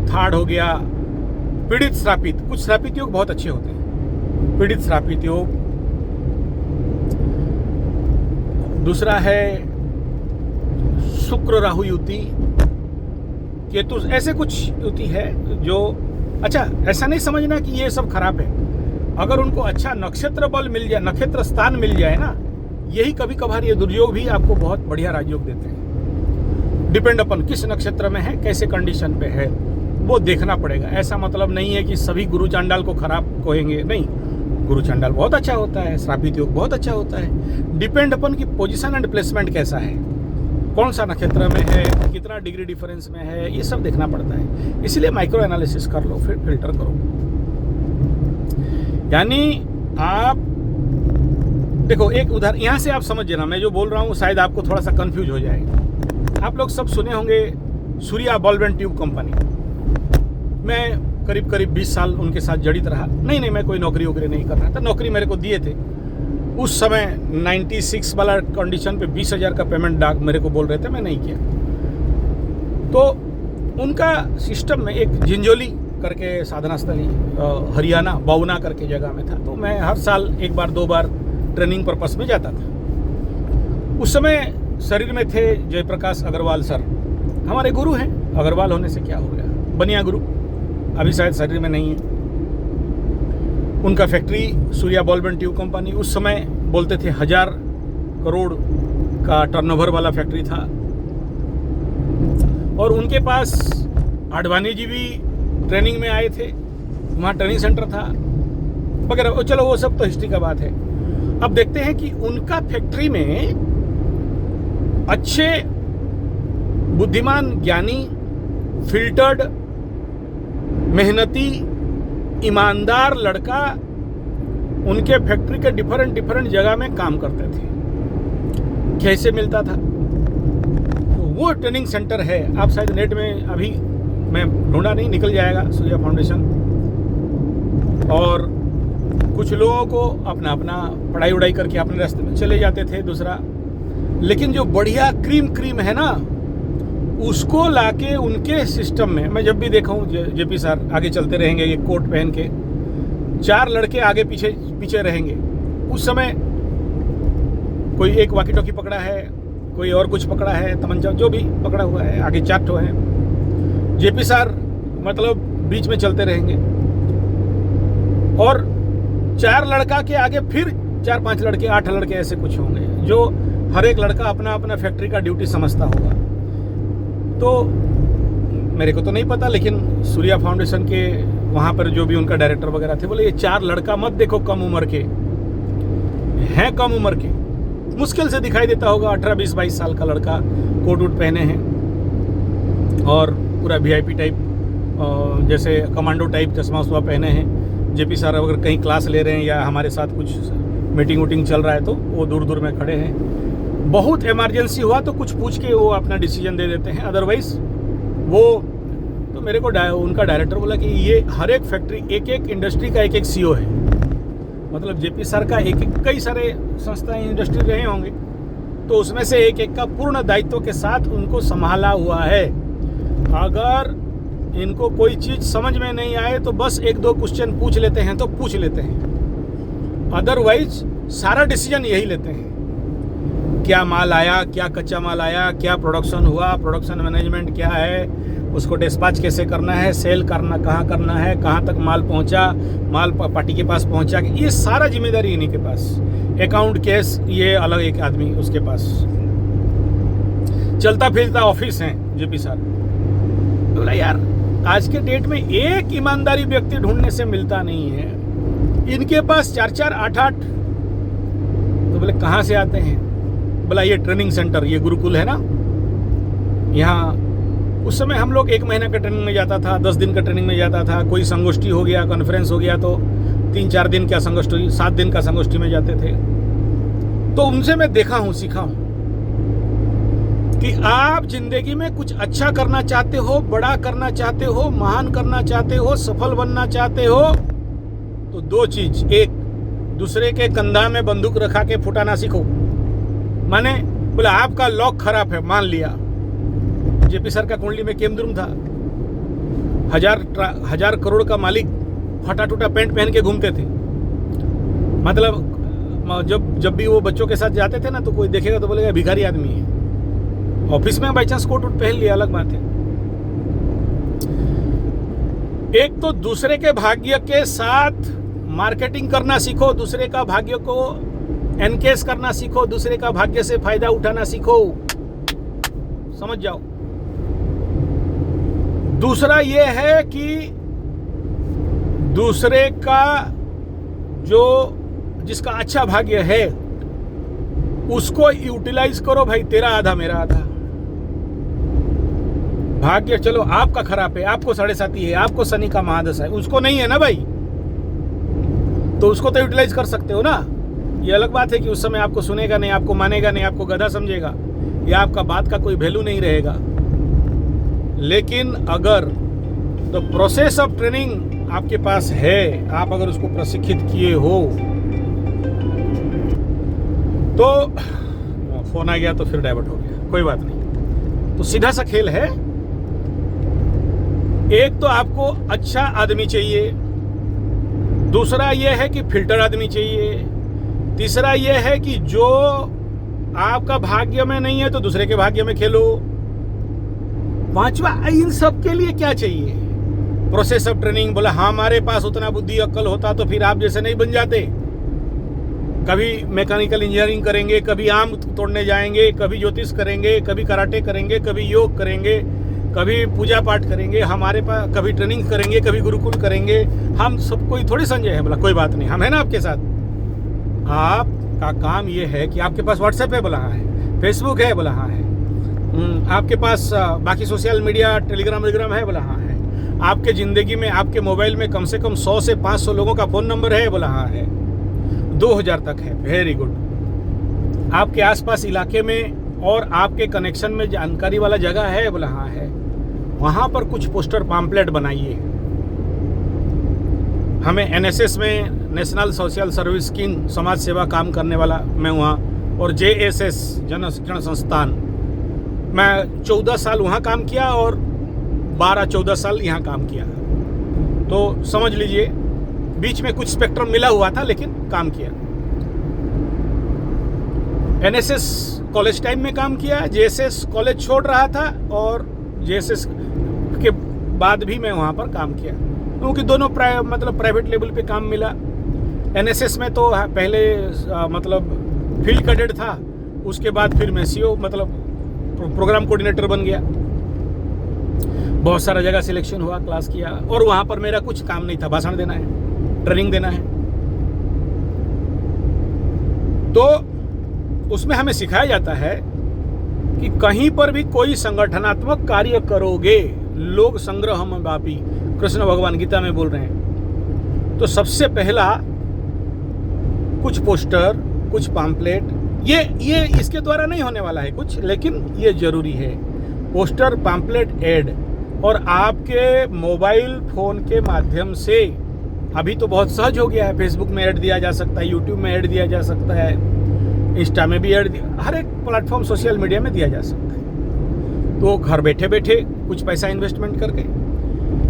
A: थर्ड हो गया पीड़ित श्रापित। कुछ श्रापित योग बहुत अच्छे होते हैं, पीड़ित श्रापित योग। दूसरा है शुक्र राहु युति, केतु, ऐसे कुछ युति है जो, अच्छा ऐसा नहीं समझना कि ये सब खराब है। अगर उनको अच्छा नक्षत्र बल मिल जाए, नक्षत्र स्थान मिल जाए ना, यही कभी कभार ये दुर्योग भी आपको बहुत बढ़िया राजयोग देते हैं। डिपेंड अपन किस नक्षत्र में है, कैसे कंडीशन पे है, वो देखना पड़ेगा। ऐसा मतलब नहीं है कि सभी गुरु चांडाल को खराब कहेंगे, नहीं, गुरु चांडाल बहुत अच्छा होता है, श्रापित योग बहुत अच्छा होता है। डिपेंड अपन की पोजीशन एंड प्लेसमेंट कैसा है, कौन सा नक्षत्र में है, कितना डिग्री डिफरेंस में है, ये सब देखना पड़ता है। इसलिए माइक्रो एनालिसिस कर लो, फिर फिल्टर करो। यानी आप देखो, एक उदाहरण यहाँ से आप समझ लेना, मैं जो बोल रहा हूँ शायद आपको थोड़ा सा कंफ्यूज हो जाए। आप लोग सब सुने होंगे Surya bulb and tube company. मैं करीब 20 साल उनके साथ जड़ित रहा। नहीं, मैं कोई नौकरी वोकरी नहीं कर रहा था। नौकरी मेरे को दिए थे उस समय 96 वाला कंडीशन पे 20,000 का पेमेंट डाक मेरे को बोल रहे थे, मैं नहीं किया। तो उनका सिस्टम में एक झिंझोली करके साधना स्थली, हरियाणा बाउना करके जगह में था। तो मैं हर साल एक बार 2 बार ट्रेनिंग पर्पस में जाता था। उस समय शरीर में थे जयप्रकाश अग्रवाल सर, हमारे गुरु हैं। अग्रवाल होने से क्या हो गया, बनिया गुरु, अभी शायद शरीर में नहीं है। उनका factory Surya bulb and tube company, उस समय बोलते थे 1000 करोड़ का टर्नओवर वाला फैक्ट्री था। और उनके पास आडवाणी जी भी ट्रेनिंग में आए थे, वहाँ ट्रेनिंग सेंटर था वगैरह। चलो वो सब तो हिस्ट्री का बात है। अब देखते हैं कि उनका फैक्ट्री में अच्छे, बुद्धिमान, ज्ञानी, फिल्टर्ड, मेहनती, ईमानदार लड़का उनके फैक्ट्री के डिफरेंट जगह में काम करते थे। कैसे मिलता था। तो वो ट्रेनिंग सेंटर है, आप शायद नेट में, अभी मैं ढूंढा नहीं, निकल जाएगा, सूर्या फाउंडेशन। और कुछ लोगों को अपना अपना पढ़ाई उड़ाई करके अपने रास्ते में चले जाते थे। दूसरा, लेकिन जो बढ़िया क्रीम है ना, उसको लाके उनके सिस्टम में, मैं जब भी देखा हूँ जेपी सर आगे चलते रहेंगे, ये कोट पहन के, 4 लड़के आगे पीछे रहेंगे। उस समय कोई एक वाकी टॉकी पकड़ा है, कोई और कुछ पकड़ा है, तमंचा जो भी पकड़ा हुआ है, आगे 4 ठो है। जेपी सर मतलब बीच में चलते रहेंगे, और 4 लड़का के आगे फिर 4-5 लड़के, 8 लड़के ऐसे कुछ होंगे, जो हर एक लड़का अपना अपना फैक्ट्री का ड्यूटी समझता होगा। तो मेरे को तो नहीं पता, लेकिन सूर्या फाउंडेशन के वहाँ पर जो भी उनका डायरेक्टर वगैरह थे, बोले ये 4 लड़का मत देखो कम उम्र के हैं, कम उम्र के, मुश्किल से दिखाई देता होगा 18, 20, 22 साल का लड़का, कोट वूट पहने हैं और पूरा वीआईपी टाइप, जैसे कमांडो टाइप चश्मा उस्मा पहने हैं। जेपी सर अगर कहीं क्लास ले रहे हैं या हमारे साथ कुछ मीटिंग वूटिंग चल रहा है तो वो दूर दूर में खड़े हैं। बहुत इमरजेंसी हुआ तो कुछ पूछ के वो अपना डिसीजन दे देते हैं, अदरवाइज वो तो मेरे को उनका डायरेक्टर बोला कि ये हर एक फैक्ट्री, एक एक इंडस्ट्री का एक एक सीईओ है। मतलब जेपी सर का एक कई सारे संस्थाएं इंडस्ट्री रहे होंगे, तो उसमें से एक एक का पूर्ण दायित्व के साथ उनको संभाला हुआ है। अगर इनको कोई चीज़ समझ में नहीं आए तो बस 1-2 क्वेश्चन पूछ लेते हैं तो पूछ लेते हैं, अदरवाइज सारा डिसीजन यही लेते हैं। क्या माल आया, क्या कच्चा माल आया, क्या प्रोडक्शन हुआ, प्रोडक्शन मैनेजमेंट क्या है, उसको डिस्पैच कैसे करना है, सेल करना कहाँ करना है, कहाँ तक माल पहुँचा, माल पार्टी के पास पहुँचा, ये सारा जिम्मेदारी इन्हीं के पास। अकाउंट केस ये अलग एक आदमी उसके पास, चलता फिरता ऑफिस है जेपी सर। तो बोला यार आज के डेट में एक ईमानदारी व्यक्ति ढूंढने से मिलता नहीं है, इनके पास 4-4, 8-8। तो बोले कहाँ से आते हैं? बोला ये ट्रेनिंग सेंटर, ये गुरुकुल है ना, यहाँ उस समय हम लोग 1 महीना का ट्रेनिंग में जाता था, 10 दिन का ट्रेनिंग में जाता था। कोई संगोष्ठी हो गया, कॉन्फ्रेंस हो गया तो 3-4 दिन का संगोष्ठी, 7 दिन का संगोष्ठी में जाते थे। तो उनसे मैं देखा हूँ, सीखा हूँ कि आप जिंदगी में कुछ अच्छा करना चाहते हो, बड़ा करना चाहते हो, महान करना चाहते हो, सफल बनना चाहते हो, तो 2 चीज, एक दूसरे के कंधा में बंदूक रखा के फुटाना सीखो। माने बोला आपका लॉक खराब है, मान लिया जेपी सर का कुंडली में केमद्रुम था, 1000 करोड़ का मालिक, फटा टूटा पैंट पहन के घूमते थे। मतलब जब भी वो बच्चों के साथ जाते थे ना, तो कोई देखेगा तो बोलेगा भिखारी आदमी है। ऑफिस में बाई चांस कोट वोट पहन लिया, अलग बात है। एक तो दूसरे के भाग्य के साथ मार्केटिंग करना सीखो, दूसरे का भाग्य को एनकेस करना सीखो, दूसरे का भाग्य से फायदा उठाना सीखो, समझ जाओ। दूसरा ये है कि दूसरे का जो जिसका अच्छा भाग्य है उसको यूटिलाइज करो भाई, तेरा आधा मेरा आधा। भाग्य चलो आपका खराब है, आपको 7.5 है, आपको शनि का महादशा है, उसको नहीं है ना भाई, तो उसको तो यूटिलाइज कर सकते हो ना। ये अलग बात है कि उस समय आपको सुनेगा नहीं, आपको मानेगा नहीं, आपको गधा समझेगा या आपका बात का कोई वैल्यू नहीं रहेगा। लेकिन अगर द प्रोसेस ऑफ ट्रेनिंग आपके पास है, आप अगर उसको प्रशिक्षित किए हो, तो फोन आ गया तो फिर डाइवर्ट हो गया, कोई बात नहीं। तो सीधा सा खेल है। एक तो आपको अच्छा आदमी चाहिए, दूसरा यह है कि फिल्टर आदमी चाहिए, तीसरा यह है कि जो आपका भाग्य में नहीं है तो दूसरे के भाग्य में खेलो, पांचवा इन सब के लिए क्या चाहिए? Process of training. बोला हमारे पास उतना बुद्धि अक्ल होता तो फिर आप जैसे नहीं बन जाते। कभी मैकेनिकल इंजीनियरिंग करेंगे, कभी आम तोड़ने जाएंगे, कभी ज्योतिष करेंगे, कभी कराटे करेंगे, कभी योग करेंगे, कभी पूजा पाठ करेंगे, हमारे पास कभी ट्रेनिंग करेंगे, कभी गुरुकुल करेंगे। हम सब कोई थोड़ी संजय है। बोला कोई बात नहीं, हम है ना आपके साथ। आपका काम ये है कि आपके पास व्हाट्सएप है, बोला हाँ है, फेसबुक है, बोला हाँ है, आपके पास बाकी सोशल मीडिया टेलीग्राम है, बोला हाँ है, आपके ज़िंदगी में आपके मोबाइल में कम से कम 100 से 500 लोगों का फ़ोन नंबर है, बोला हाँ है, 2000 तक है, वेरी गुड। आपके आसपास इलाके में और आपके कनेक्शन में जानकारी वाला जगह है? बोला हाँ है। वहाँ पर कुछ पोस्टर पैम्पलेट बनाइए। हमें एनएसएस में नेशनल सोशल सर्विस स्कीम समाज सेवा काम करने वाला मैं वहाँ, और जेएसएस जन शिक्षण संस्थान, मैं 14 साल वहाँ काम किया और 12-14 साल यहाँ काम किया। तो समझ लीजिए बीच में कुछ स्पेक्ट्रम मिला हुआ था, लेकिन काम किया। एनएसएस कॉलेज टाइम में काम किया, जेएसएस कॉलेज छोड़ रहा था और जेएसएस के बाद भी मैं वहाँ पर काम किया, क्योंकि दोनों प्राइवेट लेवल पे काम मिला। एनएसएस में तो पहले मतलब फील्ड कैडेट था, उसके बाद फिर मैं सीओ मतलब प्रोग्राम कोऑर्डिनेटर बन गया। बहुत सारा जगह सिलेक्शन हुआ, क्लास किया, और वहाँ पर मेरा कुछ काम नहीं था, भाषण देना है, ट्रेनिंग देना है। तो उसमें हमें सिखाया जाता है कि कहीं पर भी कोई संगठनात्मक कार्य करोगे, लोग संग्रहम व्यापी, कृष्ण भगवान गीता में बोल रहे हैं, तो सबसे पहला कुछ पोस्टर, कुछ पैम्पलेट, ये इसके द्वारा नहीं होने वाला है कुछ, लेकिन ये जरूरी है। पोस्टर, पैम्पलेट, एड, और आपके मोबाइल फोन के माध्यम से अभी तो बहुत सहज हो गया है। फेसबुक में ऐड दिया जा सकता है, यूट्यूब में ऐड दिया जा सकता है, इंस्टा में भी ऐड, हर एक प्लेटफॉर्म सोशल मीडिया में दिया जा सकता है। तो घर बैठे बैठे कुछ पैसा इन्वेस्टमेंट करके,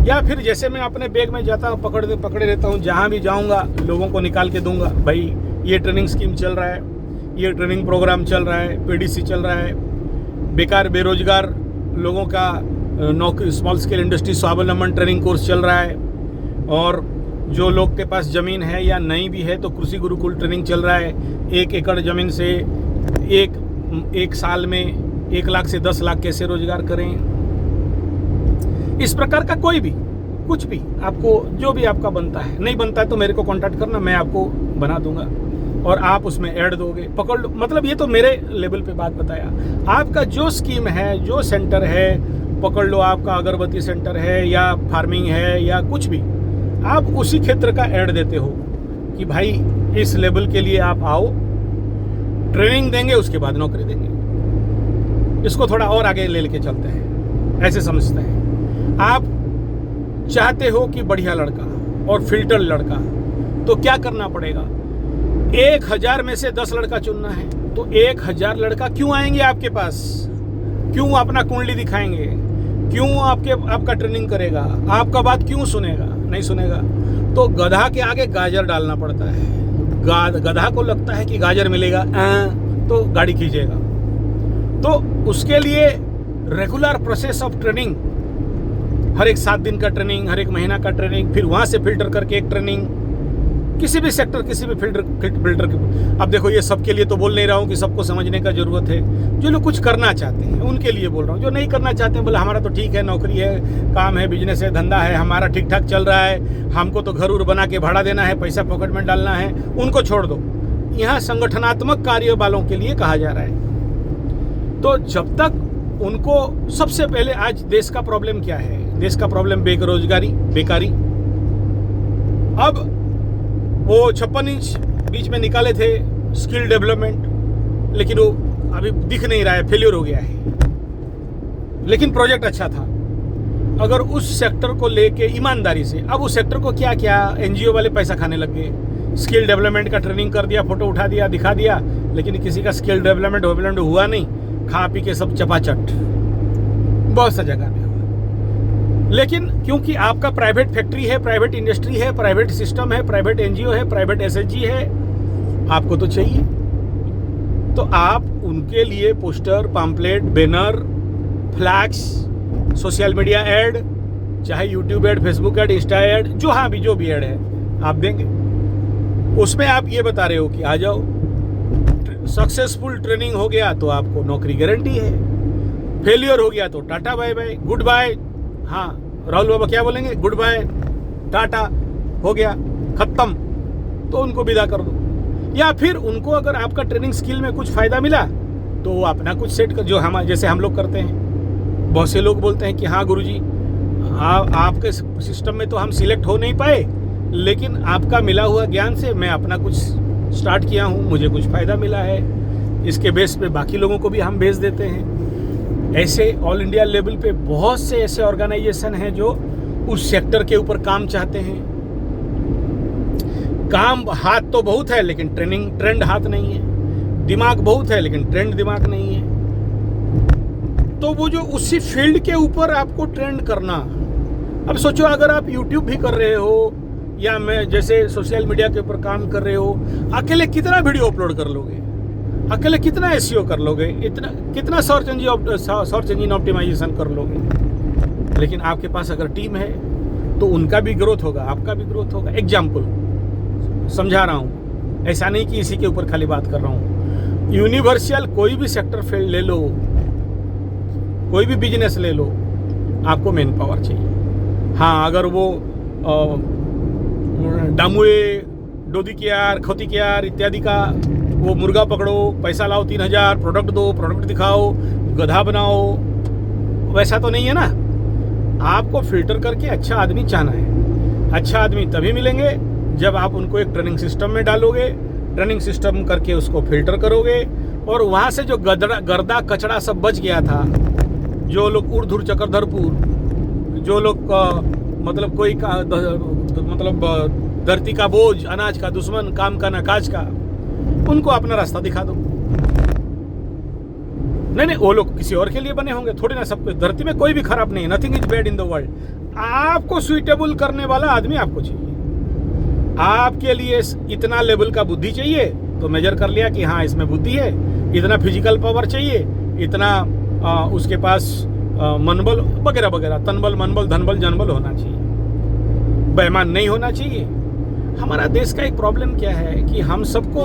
A: या फिर जैसे मैं अपने बैग में जाता हूँ, पकड़े रहता हूँ, जहाँ भी जाऊँगा लोगों को निकाल के दूंगा, भाई ये ट्रेनिंग स्कीम चल रहा है, ये ट्रेनिंग प्रोग्राम चल रहा है, पीडीसी चल रहा है, बेकार बेरोजगार लोगों का नौकरी, स्मॉल स्केल इंडस्ट्री स्वावलंबन ट्रेनिंग कोर्स चल रहा है, और जो लोग के पास ज़मीन है या नहीं भी है तो कृषि गुरुकुल ट्रेनिंग चल रहा है। 1 एकड़ ज़मीन से एक साल में 1 लाख से 10 लाख कैसे रोजगार करें। इस प्रकार का कोई भी कुछ भी आपको, जो भी आपका बनता है, नहीं बनता है तो मेरे को कांटेक्ट करना, मैं आपको बना दूंगा और आप उसमें ऐड दोगे, पकड़ लो। मतलब ये तो मेरे लेवल पे बात बताया। आपका जो स्कीम है, जो सेंटर है, पकड़ लो, आपका अगरबत्ती सेंटर है या फार्मिंग है या कुछ भी, आप उसी क्षेत्र का ऐड देते हो कि भाई इस लेवल के लिए आप आओ, ट्रेनिंग देंगे, उसके बाद नौकरी देंगे। इसको थोड़ा और आगे ले लेके चलते हैं, ऐसे समझते हैं। आप चाहते हो कि बढ़िया लड़का और फिल्टर लड़का, तो क्या करना पड़ेगा? 1000 में से 10 लड़का चुनना है, तो 1000 लड़का क्यों आएंगे आपके पास? क्यों अपना कुंडली दिखाएंगे? क्यों आपका ट्रेनिंग करेगा? आपका बात क्यों सुनेगा? नहीं सुनेगा। तो गधा के आगे गाजर डालना पड़ता है। गधा को लगता है कि गाजर मिलेगा तो गाड़ी खींचेगा। तो उसके लिए रेगुलर प्रोसेस ऑफ ट्रेनिंग, हर एक 7 दिन का ट्रेनिंग, हर एक महीना का ट्रेनिंग, फिर वहाँ से फिल्टर करके एक ट्रेनिंग, किसी भी सेक्टर, किसी भी फिल्टर। अब देखो, ये सबके लिए तो बोल नहीं रहा हूँ कि सबको समझने का जरूरत है। जो लोग कुछ करना चाहते हैं उनके लिए बोल रहा हूँ। जो नहीं करना चाहते हैं, बोले हमारा तो ठीक है, नौकरी है, काम है, बिजनेस है, धंधा है, हमारा ठीक ठाक चल रहा है, हमको तो घर उर बना के भाड़ा देना है, पैसा पॉकेट में डालना है, उनको छोड़ दो। यहाँ संगठनात्मक कार्य वालों के लिए कहा जा रहा है। तो जब तक उनको, सबसे पहले आज देश का प्रॉब्लम क्या है? देश का प्रॉब्लम बेरोजगारी, बेकारी। अब वो 56 इंच बीच में निकाले थे स्किल डेवलपमेंट, लेकिन वो अभी दिख नहीं रहा है, फेल्योर हो गया है। लेकिन प्रोजेक्ट अच्छा था। अगर उस सेक्टर को लेके ईमानदारी से, अब उस सेक्टर को क्या क्या एनजीओ वाले पैसा खाने लग गए। स्किल डेवलपमेंट का ट्रेनिंग कर दिया, फोटो उठा दिया, दिखा दिया, लेकिन किसी का स्किल डेवलपमेंट हुआ नहीं। खा पी के सब चपाचट, बहुत सा जगह में। लेकिन क्योंकि आपका प्राइवेट फैक्ट्री है, प्राइवेट इंडस्ट्री है, प्राइवेट सिस्टम है, प्राइवेट एनजीओ है, प्राइवेट एसएचजी है, आपको तो चाहिए। तो आप उनके लिए poster, pamphlet, banner, flex, social media ad, चाहे YouTube ad, Facebook ad, Insta ad, जो भी ऐड है आप देंगे। उसमें आप ये बता रहे हो कि आ जाओ, सक्सेसफुल ट्रेनिंग हो गया तो आपको नौकरी गारंटी है, फेलियर हो गया तो tata bye bye, good bye. हाँ, राहुल बाबा क्या बोलेंगे? गुड बाय, टाटा, हो गया, खत्म। तो उनको विदा कर दो। या फिर उनको अगर आपका ट्रेनिंग स्किल में कुछ फायदा मिला तो वो अपना कुछ सेट कर, जो हम जैसे हम लोग करते हैं। बहुत से लोग बोलते हैं कि हाँ गुरुजी, आपके सिस्टम में तो हम सिलेक्ट हो नहीं पाए, लेकिन आपका मिला हुआ ज्ञान से मैं अपना कुछ स्टार्ट किया हूँ, मुझे कुछ फ़ायदा मिला है। इसके बेस पे बाकी लोगों को भी हम भेज देते हैं। ऐसे ऑल इंडिया लेवल पे बहुत से ऐसे ऑर्गेनाइजेशन हैं जो उस सेक्टर के ऊपर काम चाहते हैं। काम हाथ तो बहुत है लेकिन ट्रेंड हाथ नहीं है, दिमाग बहुत है लेकिन ट्रेंड दिमाग नहीं है। तो वो जो उसी फील्ड के ऊपर आपको ट्रेंड करना, अब सोचो अगर आप YouTube भी कर रहे हो या मैं जैसे सोशल मीडिया के ऊपर काम कर रहे हो, अकेले कितना वीडियो अपलोड कर लोगे, अकेले कितना SEO कर लोगे, इतना कितना सर्च इंजन ऑप्टिमाइजेशन कर लोगे। लेकिन आपके पास अगर टीम है तो उनका भी ग्रोथ होगा, आपका भी ग्रोथ होगा। एग्जाम्पल समझा रहा हूँ, ऐसा नहीं कि इसी के ऊपर खाली बात कर रहा हूँ। यूनिवर्सल कोई भी सेक्टर फील्ड ले लो, कोई भी बिजनेस ले लो, आपको मैन पावर चाहिए। हाँ, अगर वो डामुए, डोदी केयार, खोती केयार इत्यादि का वो मुर्गा पकड़ो, पैसा लाओ 3000, प्रोडक्ट दो, प्रोडक्ट दिखाओ, गधा बनाओ, वैसा तो नहीं है ना। आपको फिल्टर करके अच्छा आदमी चाहना है। अच्छा आदमी तभी मिलेंगे जब आप उनको एक ट्रेनिंग सिस्टम में डालोगे, ट्रेनिंग सिस्टम करके उसको फिल्टर करोगे, और वहाँ से जो गर्दा कचड़ा सब बच गया था, जो लोग उड़धुर चक्रधरपुर, जो लोग मतलब कोई मतलब धरती का बोझ, अनाज का दुश्मन, काम का ना काज का, उनको अपना रास्ता दिखा दो। नहीं, वो लोग किसी और के लिए बने होंगे, थोड़ी ना सब कुछ। धरती में कोई भी खराब नहीं है, nothing is bad in the world. आपको सुइटेबल करने वाला आदमी आपको चाहिए। आपके लिए इतना लेवल का बुद्धि चाहिए तो मेजर कर लिया कि हाँ इसमें बुद्धि है, इतना फिजिकल पावर चाहिए, इतना उसके पास मनबल वगैरह वगैरह, तनबल मनबल धनबल जनबल होना चाहिए, बेईमान नहीं होना चाहिए। हमारा देश का एक प्रॉब्लम क्या है कि हम सबको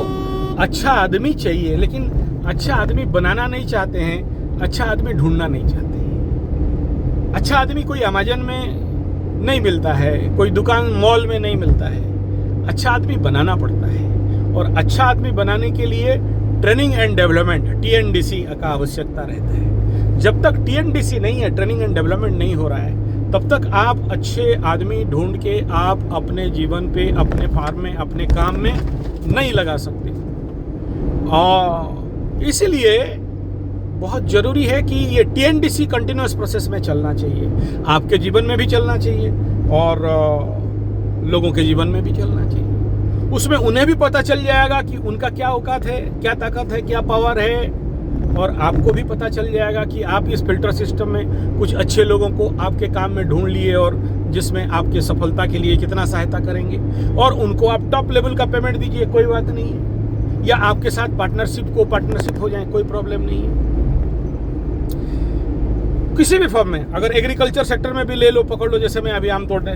A: अच्छा आदमी चाहिए, लेकिन अच्छा आदमी बनाना नहीं चाहते हैं, अच्छा आदमी ढूंढना नहीं चाहते हैं। अच्छा आदमी कोई अमेज़न में नहीं मिलता है, कोई दुकान मॉल में नहीं मिलता है, अच्छा आदमी बनाना पड़ता है। और अच्छा आदमी बनाने के लिए ट्रेनिंग एंड डेवलपमेंट, TNDC का आवश्यकता रहता है। जब तक TNDC नहीं है, ट्रेनिंग एंड डेवलपमेंट नहीं हो रहा है, तब तक आप अच्छे आदमी ढूंढ के आप अपने जीवन पे, अपने फार्म में, अपने काम में नहीं लगा सकते। और इसीलिए बहुत ज़रूरी है कि ये TNDC कंटिन्यूस प्रोसेस में चलना चाहिए, आपके जीवन में भी चलना चाहिए और लोगों के जीवन में भी चलना चाहिए। उसमें उन्हें भी पता चल जाएगा कि उनका क्या औकात है, क्या ताकत है, क्या पावर है, और आपको भी पता चल जाएगा कि आप इस फिल्टर सिस्टम में कुछ अच्छे लोगों को आपके काम में ढूंढ लिए और जिसमें आपके सफलता के लिए कितना सहायता करेंगे, और उनको आप टॉप लेवल का पेमेंट दीजिए, कोई बात नहीं है, या आपके साथ पार्टनरशिप हो जाए, कोई प्रॉब्लम नहीं है। किसी भी फॉर्म में, अगर एग्रीकल्चर सेक्टर में भी ले लो, पकड़ लो, जैसे मैं अभी आम तोड़ने,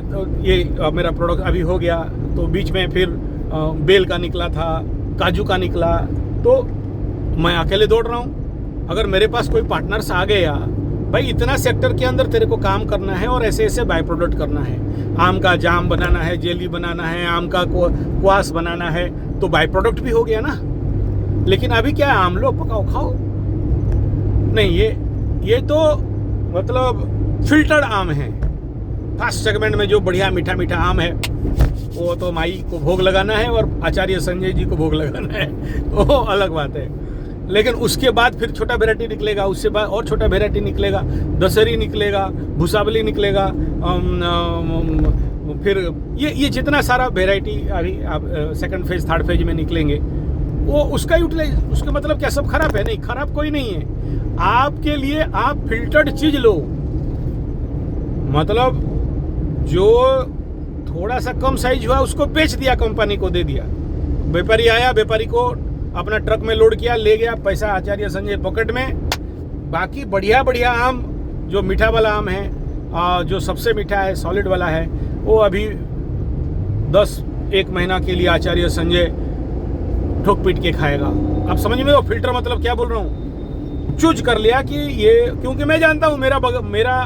A: ये मेरा प्रोडक्ट अभी हो गया, तो बीच में फिर बेल का निकला था, काजू का निकला, तो मैं अकेले दौड़ रहा हूँ। अगर मेरे पास कोई पार्टनर्स आ गया, भाई इतना सेक्टर के अंदर तेरे को काम करना है और ऐसे ऐसे बाय प्रोडक्ट करना है, आम का जाम बनाना है, जेली बनाना है, आम का क्वास बनाना है, तो बाय प्रोडक्ट भी हो गया ना। लेकिन अभी क्या है, आम लो, पकाओ, खाओ, नहीं, ये तो मतलब फिल्टर्ड आम है। फर्स्ट सेगमेंट में जो बढ़िया मीठा मीठा आम है, वो तो माई को भोग लगाना है और आचार्य संजय जी को भोग लगाना है, वो अलग बात है। लेकिन उसके बाद फिर छोटा वेराइटी निकलेगा, उससे बाद और छोटा वेराइटी निकलेगा, दशहरी निकलेगा, भूसावली निकलेगा, फिर ये जितना सारा वेराइटी अभी सेकंड फेज, थर्ड फेज में निकलेंगे, वो उसका यूटिलाइज, उसका मतलब क्या सब खराब है? नहीं, खराब कोई नहीं है। आपके लिए आप फिल्टर्ड चीज लो, मतलब जो थोड़ा सा कम साइज हुआ उसको बेच दिया, कंपनी को दे दिया, व्यापारी आया, व्यापारी को अपना ट्रक में लोड किया, ले गया, पैसा आचार्य संजय पॉकेट में। बाकी बढ़िया बढ़िया आम, जो मीठा वाला आम है, जो सबसे मीठा है, सॉलिड वाला है, वो अभी 1 महीना के लिए आचार्य संजय ठोक पीट के खाएगा। आप समझ में, वो फिल्टर मतलब क्या बोल रहा हूँ, चूज कर लिया कि ये, क्योंकि मैं जानता हूँ मेरा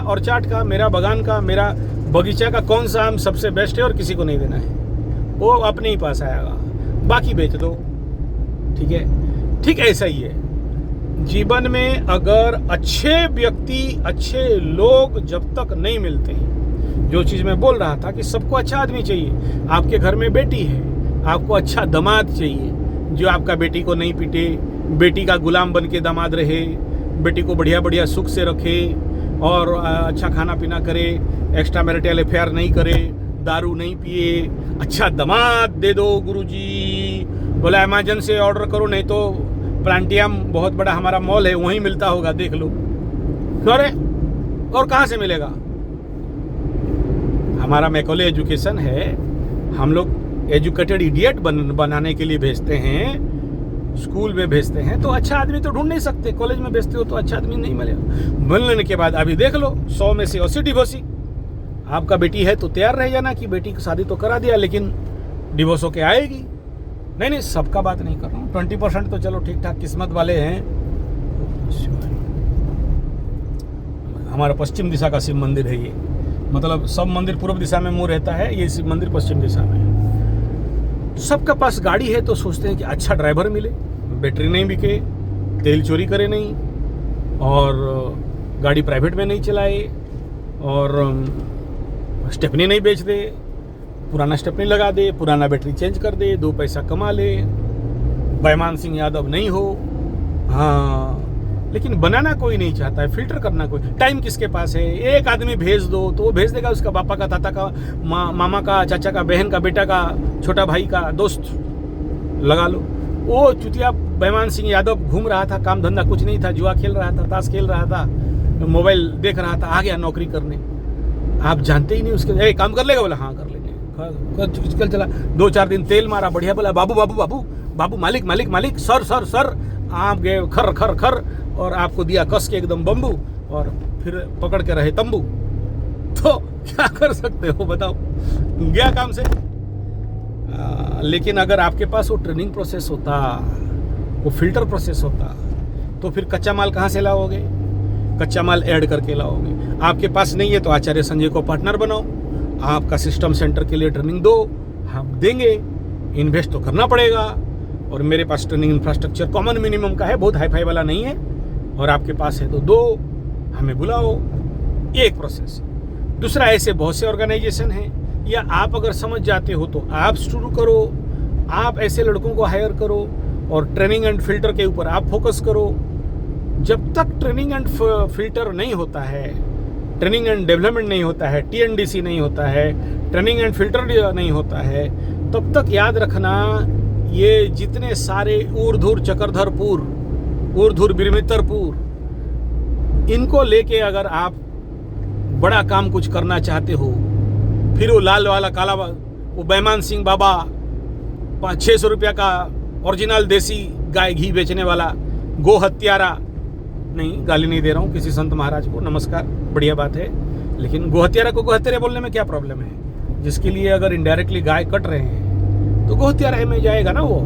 A: ऑर्चार्ड का, मेरा बागान का, मेरा बगीचा का कौन सा आम सबसे बेस्ट है और किसी को नहीं देना है, वो अपने ही पास आएगा, बाकी बेच दो, ठीक है। ठीक ऐसा ही है जीवन में, अगर अच्छे व्यक्ति, अच्छे लोग जब तक नहीं मिलते हैं, जो चीज़ मैं बोल रहा था कि सबको अच्छा आदमी चाहिए। आपके घर में बेटी है, आपको अच्छा दामाद चाहिए जो आपका बेटी को नहीं पीटे, बेटी का गुलाम बन के दामाद रहे, बेटी को बढ़िया बढ़िया सुख से रखे और अच्छा खाना पीना करे, एक्स्ट्रा मैरिटल अफेयर नहीं करे, दारू नहीं पिए, अच्छा दामाद दे दो गुरुजी। बोला अमेजन से ऑर्डर करो, नहीं तो प्लांटियम बहुत बड़ा हमारा मॉल है वहीं मिलता होगा, देख लो। अरे और कहाँ से मिलेगा? हमारा मैकॉले एजुकेशन है, हम लोग एजुकेटेड इडियट बनाने के लिए भेजते हैं, स्कूल में भेजते हैं। तो अच्छा आदमी तो ढूंढ नहीं सकते, कॉलेज में भेजते हो तो अच्छा आदमी नहीं मिलेगा। मिलने के बाद अभी देख लो 100 में से 80 डिवोर्सी। आपका बेटी है तो तैयार रह जाना कि बेटी की शादी तो करा दिया लेकिन डिवोर्स होके आएगी। नहीं, सबका बात नहीं कर रहा हूँ, 20% तो चलो ठीक ठाक किस्मत वाले हैं। हमारा पश्चिम दिशा का शिव मंदिर है ये, मतलब सब मंदिर पूर्व दिशा में मुंह रहता है, ये शिव मंदिर पश्चिम दिशा में है। तो सबका पास गाड़ी है तो सोचते हैं कि अच्छा ड्राइवर मिले, बैटरी नहीं बिके, तेल चोरी करे नहीं, और गाड़ी प्राइवेट में नहीं चलाए, और स्टेपनी नहीं बेच दे, पुराना स्टेपनी लगा दे, पुराना बैटरी चेंज कर दे, 2 पैसा कमा ले, बैमान सिंह यादव नहीं हो। हाँ, लेकिन बनाना कोई नहीं चाहता है, फिल्टर करना कोई। टाइम किसके पास है? एक आदमी भेज दो तो वो भेज देगा, उसका पापा का, ताता का, मामा का, चाचा का, बहन का, बेटा का, छोटा भाई का, दोस्त लगा लो। वो चुतिया बैमान सिंह यादव घूम रहा था, काम धंधा कुछ नहीं था, जुआ खेल रहा था, ताश खेल रहा था, मोबाइल देख रहा था, आ गया नौकरी करने। आप जानते ही नहीं उसके, काम कर लेगा? बोला हाँ कर लेंगे। कल चला, 2-4 दिन तेल मारा, बढ़िया। बोला बाबू बाबू बाबू बाबू, मालिक मालिक मालिक, सर सर सर। आप गए खर खर खर और आपको दिया कस के एकदम बम्बू, और फिर पकड़ के रहे तंबू। तो क्या कर सकते हो बताओ, गया काम से। लेकिन अगर आपके पास वो ट्रेनिंग प्रोसेस होता, वो फिल्टर प्रोसेस होता, तो फिर कच्चा माल कहाँ से लाओगे? कच्चा माल ऐड करके लाओगे। आपके पास नहीं है तो आचार्य संजय को पार्टनर बनाओ, आपका सिस्टम सेंटर के लिए ट्रेनिंग दो, हम देंगे, इन्वेस्ट तो करना पड़ेगा। और मेरे पास ट्रेनिंग इंफ्रास्ट्रक्चर कॉमन मिनिमम का है, बहुत हाई फाई वाला नहीं है, और आपके पास है तो दो, हमें बुलाओ। ये एक प्रोसेस। दूसरा, ऐसे बहुत से ऑर्गेनाइजेशन हैं, या आप अगर समझ जाते हो तो आप शुरू करो, आप ऐसे लड़कों को हायर करो और ट्रेनिंग एंड फिल्टर के ऊपर आप फोकस करो। जब तक ट्रेनिंग एंड फिल्टर नहीं होता है, ट्रेनिंग एंड डेवलपमेंट नहीं होता है, TNDC नहीं होता है, ट्रेनिंग एंड फिल्टर नहीं होता है, तब तक याद रखना ये जितने सारे ऊर्ध्वर चक्रधरपुर, ऊर्ध्वर बिरमित्रपुर, इनको लेके अगर आप बड़ा काम कुछ करना चाहते हो, फिर वो लाल वाला काला, वो बैमान सिंह बाबा 500-600 रुपया का ओरिजिनल देसी गाय घी बेचने वाला गो हत्यारा, नहीं गाली नहीं दे रहा हूँ किसी संत महाराज को, नमस्कार, बढ़िया बात है, लेकिन गो हत्यारा को गो हत्यारे बोलने में क्या प्रॉब्लम है? जिसके लिए अगर इनडायरेक्टली गाय कट रहे हैं तो गो हत्यारा में जाएगा ना वो।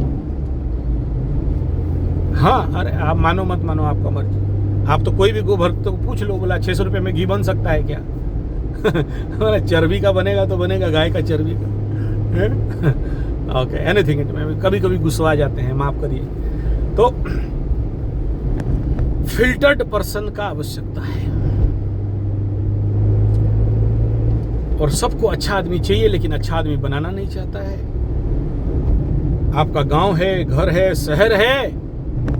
A: हाँ, अरे आप मानो मत मानो आपका मर्जी। आप तो कोई भी गो भक्त को पूछ लो, बोला 600 रुपये में घी बन सकता है क्या? चर्बी का बनेगा तो बनेगा, गाय का चर्बी का। ओके, एनीथिंग इट में कभी कभी गुस्सा आ जाते हैं, माफ करिए। तो फिल्टर्ड पर्सन का आवश्यकता है, और सबको अच्छा आदमी चाहिए, लेकिन अच्छा आदमी बनाना नहीं चाहता है। आपका गांव है, घर है, शहर है,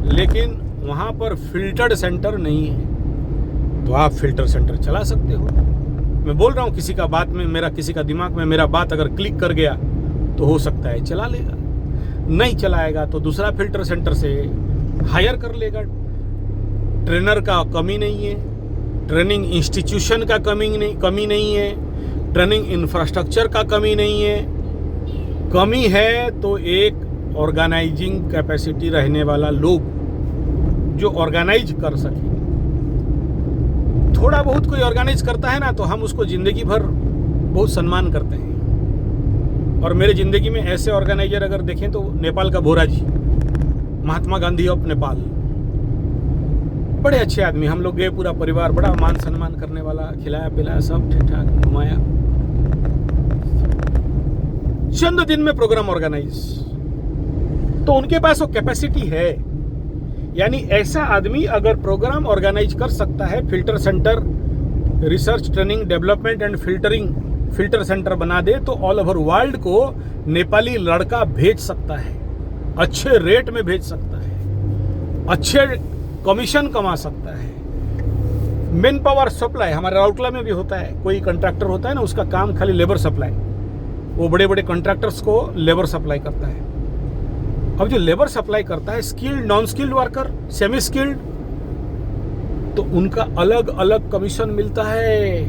A: लेकिन वहां पर फिल्टर्ड सेंटर नहीं है, तो आप फिल्टर सेंटर चला सकते हो। मैं बोल रहा हूं, किसी का बात में मेरा, किसी का दिमाग में मेरा बात अगर क्लिक कर गया तो हो सकता है चला लेगा, नहीं चलाएगा तो दूसरा फिल्टर सेंटर से हायर कर लेगा। ट्रेनर का कमी नहीं है, ट्रेनिंग इंस्टीट्यूशन का कमी नहीं है, ट्रेनिंग इंफ्रास्ट्रक्चर का कमी नहीं है। कमी है तो एक ऑर्गेनाइजिंग कैपेसिटी रहने वाला लोग जो ऑर्गेनाइज कर सके। थोड़ा बहुत कोई ऑर्गेनाइज करता है ना, तो हम उसको जिंदगी भर बहुत सम्मान करते हैं। और मेरे जिंदगी में ऐसे ऑर्गेनाइजर अगर देखें तो नेपाल का भोरा जी, महात्मा गांधी ऑफ नेपाल, बड़े अच्छे आदमी। हम लोग गए पूरा परिवार, बड़ा मान सम्मान करने वाला, खिलाया पिलाया, सब ठीक ठाक घुमाया, चंद दिन में प्रोग्राम ऑर्गेनाइज। तो उनके पास वो कैपेसिटी है। यानी ऐसा आदमी अगर प्रोग्राम ऑर्गेनाइज कर सकता है, filter centre, research, training, development and filter centre बना दे, तो ऑल ओवर वर्ल्ड को नेपाली लड़का भेज सकता है, अच्छे रेट में भेज सकता है। अच्छे कमीशन कमा सकता है। मेन पावर सप्लाई हमारे राउरकेला में भी होता है। कोई कंट्रैक्टर होता है ना, उसका काम खाली लेबर सप्लाई, वो बड़े बड़े कंट्रैक्टर्स को लेबर सप्लाई करता है। अब जो लेबर सप्लाई करता है, skilled, non skilled worker, semi skilled, तो उनका अलग अलग कमीशन मिलता है।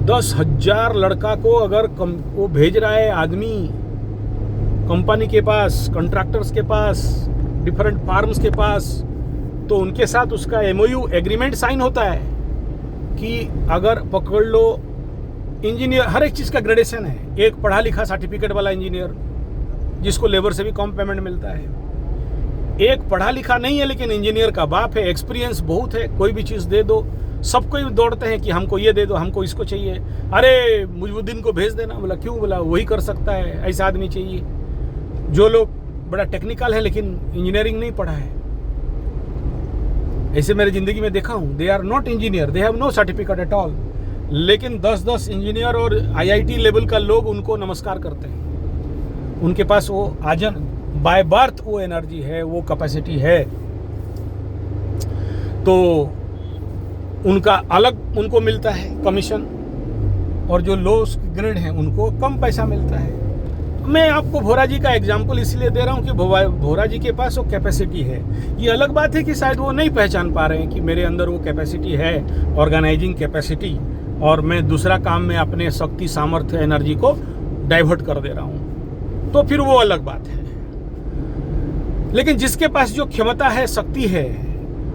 A: 10,000 लड़का को अगर वो भेज रहा है आदमी कंपनी के पास, कंट्रैक्टर्स के पास, डिफरेंट फार्म्स के पास, तो उनके साथ उसका MOU एग्रीमेंट साइन होता है कि अगर पकड़ लो इंजीनियर, हर एक चीज़ का ग्रेडेशन है। एक पढ़ा लिखा सर्टिफिकेट वाला इंजीनियर जिसको लेबर से भी कम पेमेंट मिलता है, एक पढ़ा लिखा नहीं है लेकिन इंजीनियर का बाप है, एक्सपीरियंस बहुत है, कोई भी चीज़ दे दो, सबको ही दौड़ते हैं कि हमको ये दे दो, हमको इसको चाहिए, अरे मुजबुद्दीन को भेज देना। बोला क्यों? बोला वही कर सकता है, ऐसा आदमी चाहिए। जो लोग बड़ा टेक्निकल है लेकिन इंजीनियरिंग नहीं पढ़ा है, ऐसे मेरी ज़िंदगी में देखा हूँ। They are not engineer, they have no certificate at all, लेकिन 10-10 इंजीनियर और IIT लेवल का लोग उनको नमस्कार करते हैं। उनके पास वो आजन बाय बर्थ वो एनर्जी है, वो कैपेसिटी है, तो उनका अलग उनको मिलता है कमीशन, और जो लो ग्रेड हैं उनको कम पैसा मिलता है। मैं आपको भोरा जी का एग्जाम्पल इसलिए दे रहा हूँ कि भोरा जी के पास वो कैपेसिटी है। ये अलग बात है कि शायद वो नहीं पहचान पा रहे हैं कि मेरे अंदर वो कैपेसिटी है, ऑर्गेनाइजिंग कैपेसिटी, और मैं दूसरा काम में अपने शक्ति, सामर्थ्य, एनर्जी को डाइवर्ट कर दे रहा हूँ, तो फिर वो अलग बात है। लेकिन जिसके पास जो क्षमता है, शक्ति है,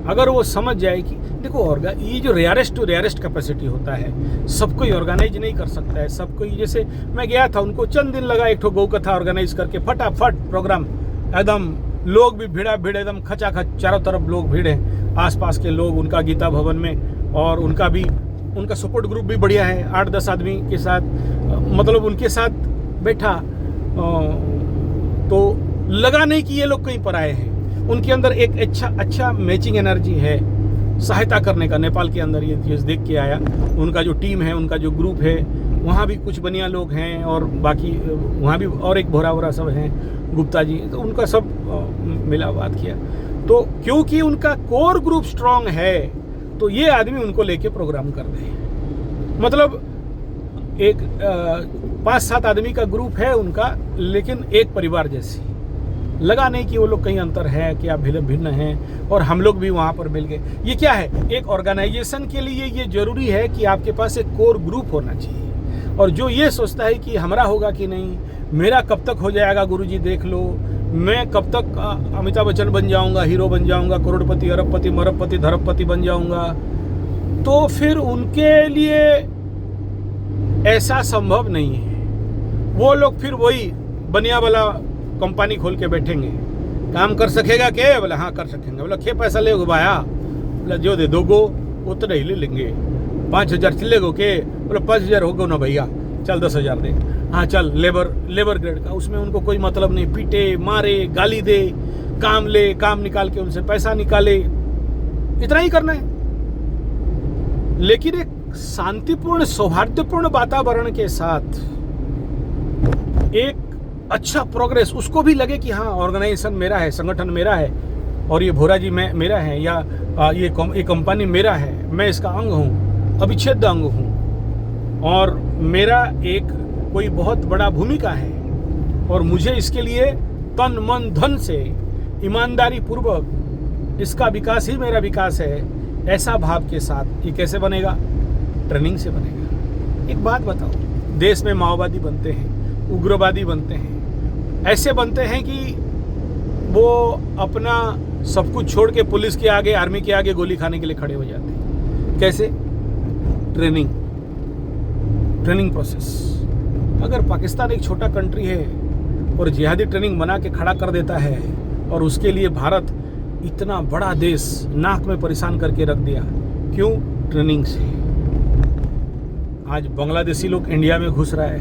A: अगर वो समझ जाए कि देखो ये जो रेयरेस्ट टू रेयरेस्ट कैपेसिटी होता है, सबको ही ऑर्गेनाइज नहीं कर सकता है। सबको ही, जैसे मैं गया था, उनको चंद दिन लगा एक ठो गौ कथा ऑर्गेनाइज करके, फटाफट प्रोग्राम एकदम, लोग भी भीड़ एकदम खचाखच, चारों तरफ लोग भीड़ है, आसपास के लोग उनका गीता भवन में, और उनका सपोर्ट ग्रुप भी बढ़िया है, 8-10 आदमी के साथ, मतलब उनके साथ बैठा, तो लगा नहीं कि ये लोग कहीं पर आए हैं। उनके अंदर एक अच्छा मैचिंग एनर्जी है सहायता करने का। नेपाल के अंदर ये चीज़ देख के आया। उनका जो टीम है, उनका जो ग्रुप है, वहाँ भी कुछ बनिया लोग हैं, और बाकी वहाँ भी और एक भोरा सब हैं, गुप्ता जी, तो उनका सब मिला बात किया। तो क्योंकि उनका कोर ग्रुप स्ट्रांग है, तो ये आदमी उनको लेके प्रोग्राम कर दे। मतलब एक 5-7 आदमी का ग्रुप है उनका, लेकिन एक परिवार जैसी, लगा नहीं कि वो लोग कहीं अंतर है, क्या भिन्न हैं, और हम लोग भी वहाँ पर मिल गए। ये क्या है? एक ऑर्गेनाइजेशन के लिए ये जरूरी है कि आपके पास एक कोर ग्रुप होना चाहिए, और जो ये सोचता है कि हमारा होगा कि नहीं, मेरा कब तक हो जाएगा, गुरुजी देख लो, मैं कब तक अमिताभ बच्चन बन जाऊंगा, हीरो बन जाऊंगा, करोड़पति, अरबपति, मरबपति, धरबपति बन जाऊंगा, तो फिर उनके लिए ऐसा संभव नहीं है। वो लोग फिर वही बनिया वाला कंपनी खोल के बैठेंगे। काम कर सकेगा क्या? बोला हाँ कर सकेंगे। बोला क्या पैसा ले भाया? बोला जो दे दोगो उतना ही ले लेंगे। 5,000 चलेगो के? बोला 5,000 होगो ना भैया, चल 10,000 दे। हाँ चल, लेबर ग्रेड का, उसमें उनको कोई मतलब नहीं, पीटे, मारे, गाली दे, काम निकाल के उनसे पैसा निकाले, इतना ही करना है। लेकिन एक शांतिपूर्ण, सौहार्दपूर्ण वातावरण के साथ एक अच्छा प्रोग्रेस, उसको भी लगे कि हाँ ऑर्गेनाइजेशन मेरा है, संगठन मेरा है, और ये भोरा जी मेरा है, या ये कंपनी मेरा है, मैं इसका अंग हूँ, अविच्छेद्य अंग हूँ, और मेरा एक कोई बहुत बड़ा भूमिका है, और मुझे इसके लिए तन मन धन से ईमानदारी पूर्वक इसका विकास ही मेरा विकास है, ऐसा भाव के साथ ये कैसे बनेगा? ट्रेनिंग से बनेगा। एक बात बताओ, देश में माओवादी बनते हैं, उग्रवादी बनते हैं, ऐसे बनते हैं कि वो अपना सब कुछ छोड़ के पुलिस के आगे, आर्मी के आगे गोली खाने के लिए खड़े हो जाते हैं। कैसे? Training process. अगर पाकिस्तान एक छोटा कंट्री है और जिहादी ट्रेनिंग बना के खड़ा कर देता है, और उसके लिए भारत इतना बड़ा देश नाक में परेशान करके रख दिया, क्यों? ट्रेनिंग से। आज बांग्लादेशी लोग इंडिया में घुस रहा है।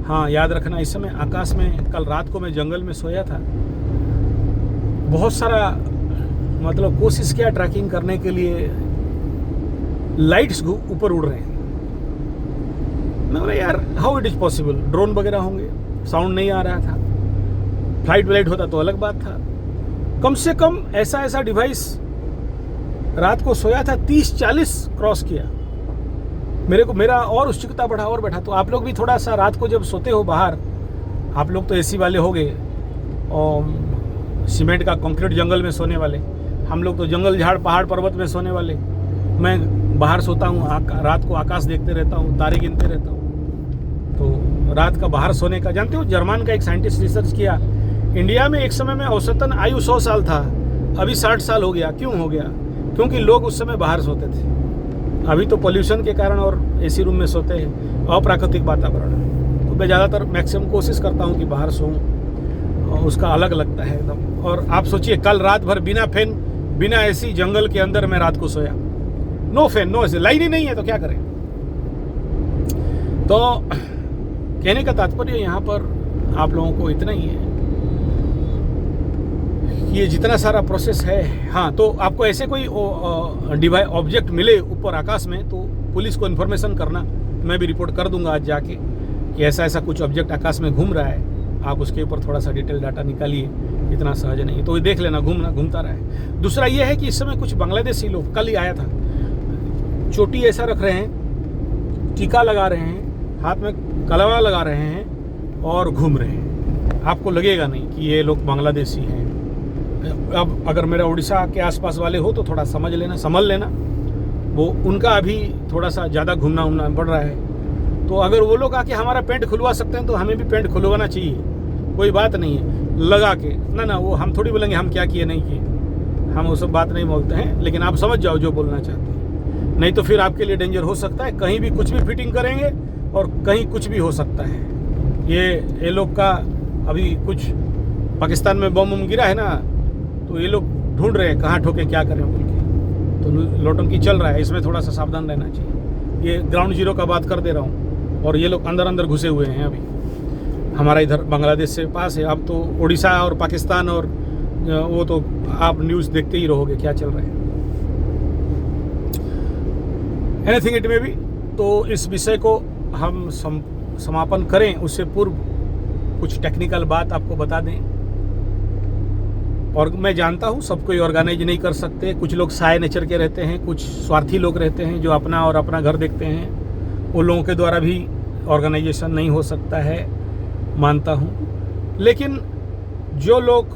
A: हाँ याद रखना, इस समय आकाश में, कल रात को मैं जंगल में सोया था, बहुत सारा मतलब कोशिश किया ट्रैकिंग करने के लिए, लाइट्स ऊपर उड़ रहे हैं। मैं बोला यार how it is possible? Drone वगैरह होंगे, साउंड नहीं आ रहा था। फ्लाइट व्लाइट होता तो अलग बात था। कम से कम ऐसा डिवाइस रात को सोया था 30-40 क्रॉस किया। मेरा और उत्सुकता बढ़ा और बैठा। तो आप लोग भी थोड़ा सा रात को जब सोते हो बाहर, आप लोग तो एसी वाले हो गए और सीमेंट का कंक्रीट जंगल में सोने वाले, हम लोग तो जंगल झाड़ पहाड़ पर्वत में सोने वाले। मैं बाहर सोता हूँ, रात को आकाश देखते रहता हूँ, तारे गिनते रहता हूँ। तो रात का बाहर सोने का, जानते हो जर्मन का एक साइंटिस्ट रिसर्च किया, इंडिया में एक समय में औसतन आयु 100 साल था, अभी 60 साल हो गया। क्यों हो गया? क्योंकि लोग उस समय बाहर सोते थे। अभी तो पोल्यूशन के कारण और एसी रूम में सोते हैं, अप्राकृतिक वातावरण है। तो मैं ज़्यादातर मैक्सिमम कोशिश करता हूँ कि बाहर सोऊं, उसका अलग लगता है एकदम। और आप सोचिए, कल रात भर बिना फैन बिना एसी जंगल के अंदर मैं रात को सोया, no fan no AC, line ही नहीं है तो क्या करें। तो कहने का तात्पर्य यहाँ पर आप लोगों को इतना ही है, ये जितना सारा प्रोसेस है। हाँ, तो आपको ऐसे कोई डिवाइस ऑब्जेक्ट मिले ऊपर आकाश में तो पुलिस को इन्फॉर्मेशन करना, मैं भी रिपोर्ट कर दूंगा आज जाके कि ऐसा कुछ ऑब्जेक्ट आकाश में घूम रहा है। आप उसके ऊपर थोड़ा सा डिटेल डाटा निकालिए, इतना सहज नहीं तो देख लेना घूमता रहा है। दूसरा ये है कि इस समय कुछ बांग्लादेशी लोग, कल ही आया था, चोटी ऐसा रख रहे हैं, टीका लगा रहे हैं, हाथ में कलवा लगा रहे हैं और घूम रहे हैं। आपको लगेगा नहीं कि ये लोग बांग्लादेशी हैं। अब अगर मेरा उड़ीसा के आसपास वाले हो तो थोड़ा समझ लेना, संभल लेना, वो उनका अभी थोड़ा सा ज़्यादा घूमना उमना पड़ रहा है। तो अगर वो लोग आके हमारा पेंट खुलवा सकते हैं तो हमें भी पेंट खुलवाना चाहिए, कोई बात नहीं है। लगा के ना वो हम थोड़ी बोलेंगे हम क्या किए नहीं किए, हम वो सब बात नहीं बोलते हैं, लेकिन आप समझ जाओ जो बोलना चाहते हैं, नहीं तो फिर आपके लिए डेंजर हो सकता है। कहीं भी कुछ भी फिटिंग करेंगे और कहीं कुछ भी हो सकता है। ये लोग का अभी कुछ पाकिस्तान में बम गिरा है ना, तो ये लोग ढूंढ रहे हैं कहाँ ठोके क्या करें बोल के, तो नौटंकी चल रहा है। इसमें थोड़ा सा सावधान रहना चाहिए। ये ग्राउंड जीरो का बात कर दे रहा हूँ, और ये लोग अंदर घुसे हुए हैं अभी हमारा इधर बांग्लादेश से पास है। अब तो उड़ीसा और पाकिस्तान और वो तो आप न्यूज़ देखते ही रहोगे क्या चल रहा है। Anything it may be. तो इस विषय को हम समापन करें उससे पूर्व कुछ टेक्निकल बात आपको बता दें। और मैं जानता हूँ सब कोई ऑर्गेनाइज नहीं कर सकते, कुछ लोग साय नेचर के रहते हैं, कुछ स्वार्थी लोग रहते हैं जो अपना और अपना घर देखते हैं। उन लोगों के द्वारा भी ऑर्गेनाइजेशन नहीं हो सकता है, मानता हूँ। लेकिन जो लोग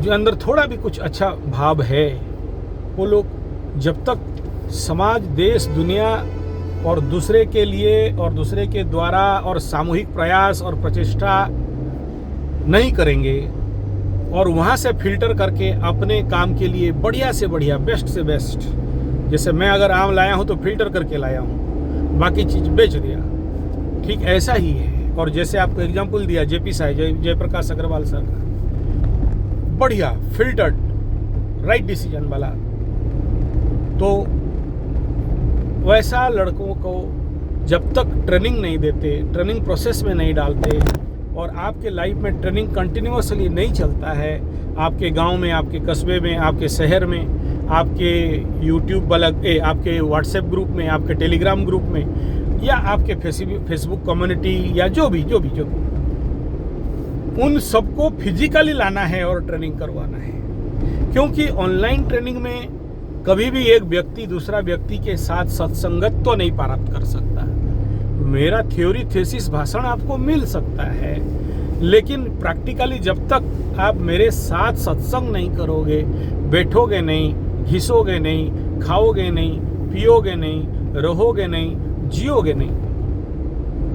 A: जो अंदर थोड़ा भी कुछ अच्छा भाव है, वो लोग जब तक समाज, देश, दुनिया और दूसरे के लिए और दूसरे के द्वारा और सामूहिक प्रयास और प्रचेष्टा नहीं करेंगे और वहाँ से फिल्टर करके अपने काम के लिए बढ़िया से बढ़िया, बेस्ट से बेस्ट, जैसे मैं अगर आम लाया हूँ तो फिल्टर करके लाया हूँ, बाकी चीज़ बेच दिया, ठीक ऐसा ही है। और जैसे आपको एग्जाम्पल दिया जेपी साहब, जयप्रकाश अग्रवाल सर का, बढ़िया फिल्टर्ड राइट डिसीजन वाला, तो वैसा लड़कों को जब तक ट्रेनिंग नहीं देते, ट्रेनिंग प्रोसेस में नहीं डालते और आपके लाइफ में ट्रेनिंग कंटिन्यूअसली नहीं चलता है, आपके गांव में, आपके कस्बे में, आपके शहर में, आपके यूट्यूब आपके व्हाट्सएप ग्रुप में, आपके टेलीग्राम ग्रुप में, या आपके फेसबुक कम्युनिटी, या जो भी उन सबको फिजिकली लाना है और ट्रेनिंग करवाना है। क्योंकि ऑनलाइन ट्रेनिंग में कभी भी एक व्यक्ति दूसरा व्यक्ति के साथ सत्संगत तो नहीं प्राप्त कर सकता। मेरा थ्योरी थीसिस भाषण आपको मिल सकता है, लेकिन प्रैक्टिकली जब तक आप मेरे साथ सत्संग नहीं करोगे, बैठोगे नहीं, घिसोगे नहीं, खाओगे नहीं, पियोगे नहीं, रहोगे नहीं, जियोगे नहीं,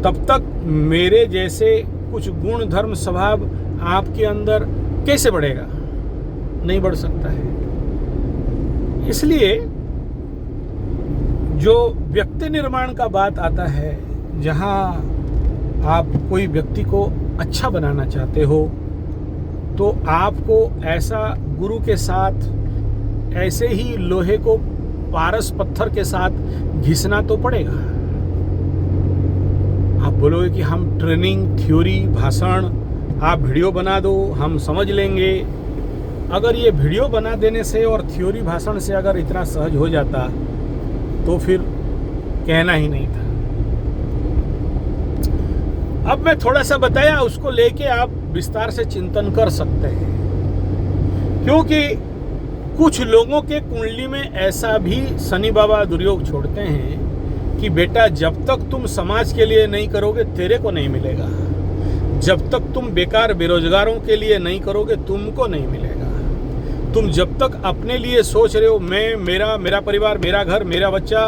A: तब तक मेरे जैसे कुछ गुण धर्म स्वभाव आपके अंदर कैसे बढ़ेगा? नहीं बढ़ सकता है। इसलिए जो व्यक्ति निर्माण का बात आता है, जहाँ आप कोई व्यक्ति को अच्छा बनाना चाहते हो, तो आपको ऐसा गुरु के साथ ऐसे ही लोहे को पारस पत्थर के साथ घिसना तो पड़ेगा। आप बोलोगे कि हम ट्रेनिंग, थ्योरी, भाषण, आप वीडियो बना दो, हम समझ लेंगे। अगर ये वीडियो बना देने से और थ्योरी भाषण से अगर इतना सहज हो जाता तो फिर कहना ही नहीं था। अब मैं थोड़ा सा बताया, उसको लेके आप विस्तार से चिंतन कर सकते हैं। क्योंकि कुछ लोगों के कुंडली में ऐसा भी शनि बाबा दुर्योग छोड़ते हैं कि बेटा जब तक तुम समाज के लिए नहीं करोगे तेरे को नहीं मिलेगा, जब तक तुम बेकार बेरोजगारों के लिए नहीं करोगे तुमको नहीं मिलेगा, तुम जब तक अपने लिए सोच रहे हो मैं मेरा परिवार मेरा घर मेरा बच्चा,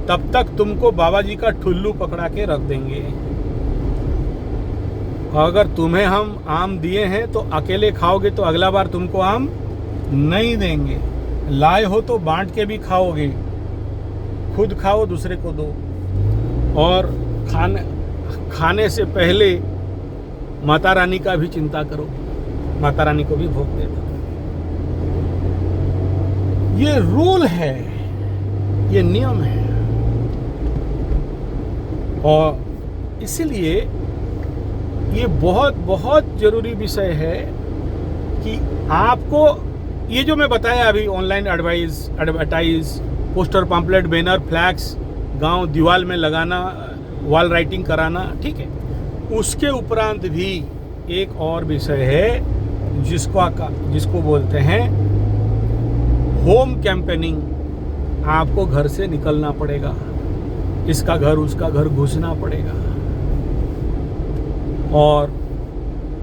A: तब तक तुमको बाबा जी का ठुल्लू पकड़ा के रख देंगे। अगर तुम्हें हम आम दिए हैं तो अकेले खाओगे तो अगला बार तुमको आम नहीं देंगे, लाए हो तो बांट के भी खाओगे, खुद खाओ दूसरे को दो, और खाने से पहले माता रानी का भी चिंता करो, माता रानी को भी भोग दे दो। ये रूल है, ये नियम है, और इसीलिए ये बहुत बहुत जरूरी विषय है कि आपको ये जो मैं बताया अभी online advertise poster pamphlet banner flex गांव दीवार में लगाना वॉल राइटिंग कराना, ठीक है, उसके उपरांत भी एक और विषय है जिसको बोलते हैं होम कैंपेनिंग। आपको घर से निकलना पड़ेगा, इसका घर उसका घर घुसना पड़ेगा, और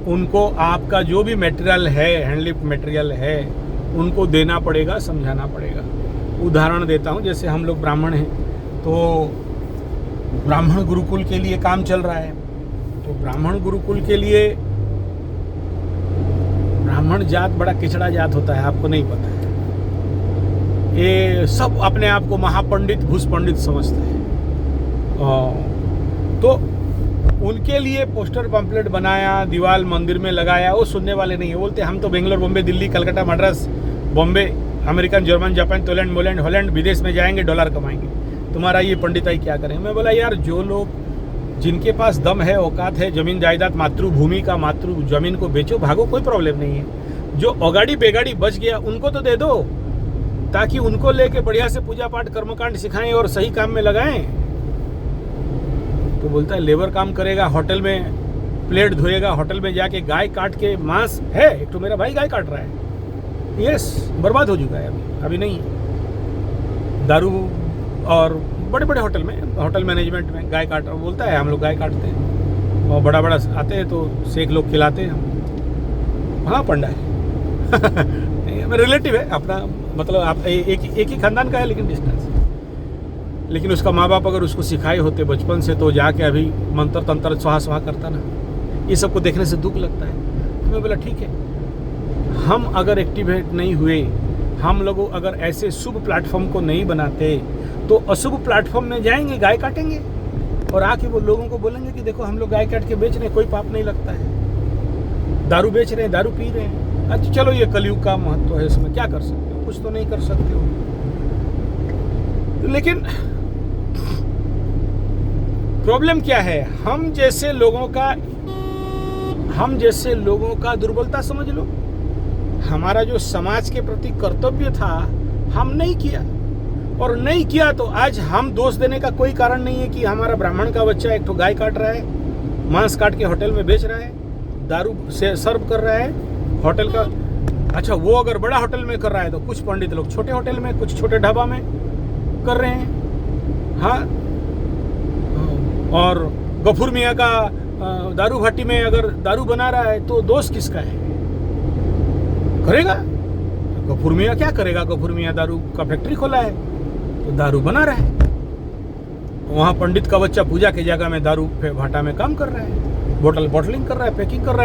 A: उनको आपका जो भी मटेरियल है हैंडलिफ्ट मटेरियल है उनको देना पड़ेगा, समझाना पड़ेगा। उदाहरण देता हूँ, जैसे हम लोग ब्राह्मण हैं तो ब्राह्मण गुरुकुल के लिए काम चल रहा है, तो ब्राह्मण गुरुकुल के लिए ब्राह्मण जात बड़ा किचड़ा जात होता है, आपको नहीं पता है। ये सब अपने आप को महापंडित भूस पंडित समझते हैं, तो उनके लिए पोस्टर पम्पलेट बनाया, दीवार मंदिर में लगाया, वो सुनने वाले नहीं है। बोलते हम तो Bangalore Bombay Delhi Calcutta Madras Bombay American German Japan Poland मोलैंड हॉलैंड विदेश में जाएंगे, डॉलर कमाएंगे, तुम्हारा ये पंडिताई क्या करें। मैं बोला यार जो लोग जिनके पास दम है औकात है, जमीन जायदाद मातृभूमि का मातृ जमीन को बेचो भागो, कोई प्रॉब्लम नहीं है। जो अगाड़ी बेगाड़ी बच गया उनको तो दे दो, ताकि उनको लेके बढ़िया से पूजा पाठ कर्मकांड सिखाएं और सही काम में लगाएं। तो बोलता है लेबर काम करेगा, होटल में प्लेट धोएगा, होटल में जाके गाय काट के मांस है, एक तो मेरा भाई गाय काट रहा है, यस बर्बाद हो चुका है, अभी नहीं। दारू और बड़े बड़े होटल में होटल मैनेजमेंट में गाय काट, बोलता है हम लोग गाय काटते हैं, और बड़ा बड़ा आते हैं तो सेठ लोग खिलाते हैं। हाँ पंडा है रिलेटिव है अपना, मतलब आप एक ही खानदान का है लेकिन डिस्टेंस। लेकिन उसका माँ बाप अगर उसको सिखाए होते बचपन से तो जाके अभी मंत्र तंत्र स्वाहा करता ना। ये सबको देखने से दुख लगता है। तो मैं बोला ठीक है, हम अगर एक्टिवेट नहीं हुए, हम लोग अगर ऐसे शुभ प्लेटफॉर्म को नहीं बनाते तो अशुभ प्लेटफॉर्म में जाएंगे, गाय काटेंगे और आके वो लोगों को बोलेंगे कि देखो हम लोग गाय काट के बेच रहे हैं, कोई पाप नहीं लगता है। दारू बेच रहे हैं, दारू पी रहे हैं, अच्छा चलो ये कलयुग का महत्व है, इसमें क्या कर सकते हो, कुछ तो नहीं कर सकते हो। लेकिन प्रॉब्लम क्या है, हम जैसे लोगों का दुर्बलता समझ लो। हमारा जो समाज के प्रति कर्तव्य था हम नहीं किया, और नहीं किया तो आज हम दोष देने का कोई कारण नहीं है कि हमारा ब्राह्मण का बच्चा एक तो गाय काट रहा है, मांस काट के होटल में बेच रहा है, दारू से सर्व कर रहा है होटल का। अच्छा वो अगर बड़ा होटल में कर रहा है तो कुछ पंडित लोग छोटे होटल में, कुछ छोटे ढाबा में कर रहे हैं। हाँ, और गफूर मियाँ का दारू भट्टी में अगर दारू बना रहा है तो दोष किसका है? करेगा गफूर मियाँ, क्या करेगा? गफूर मियाँ दारू का फैक्ट्री खोला है तो दारू बना रहा है, वहाँ पंडित का बच्चा पूजा की जगह में दारू भाटा में काम कर रहा है, बॉटलिंग कर रहा है, पैकिंग कर रहा है।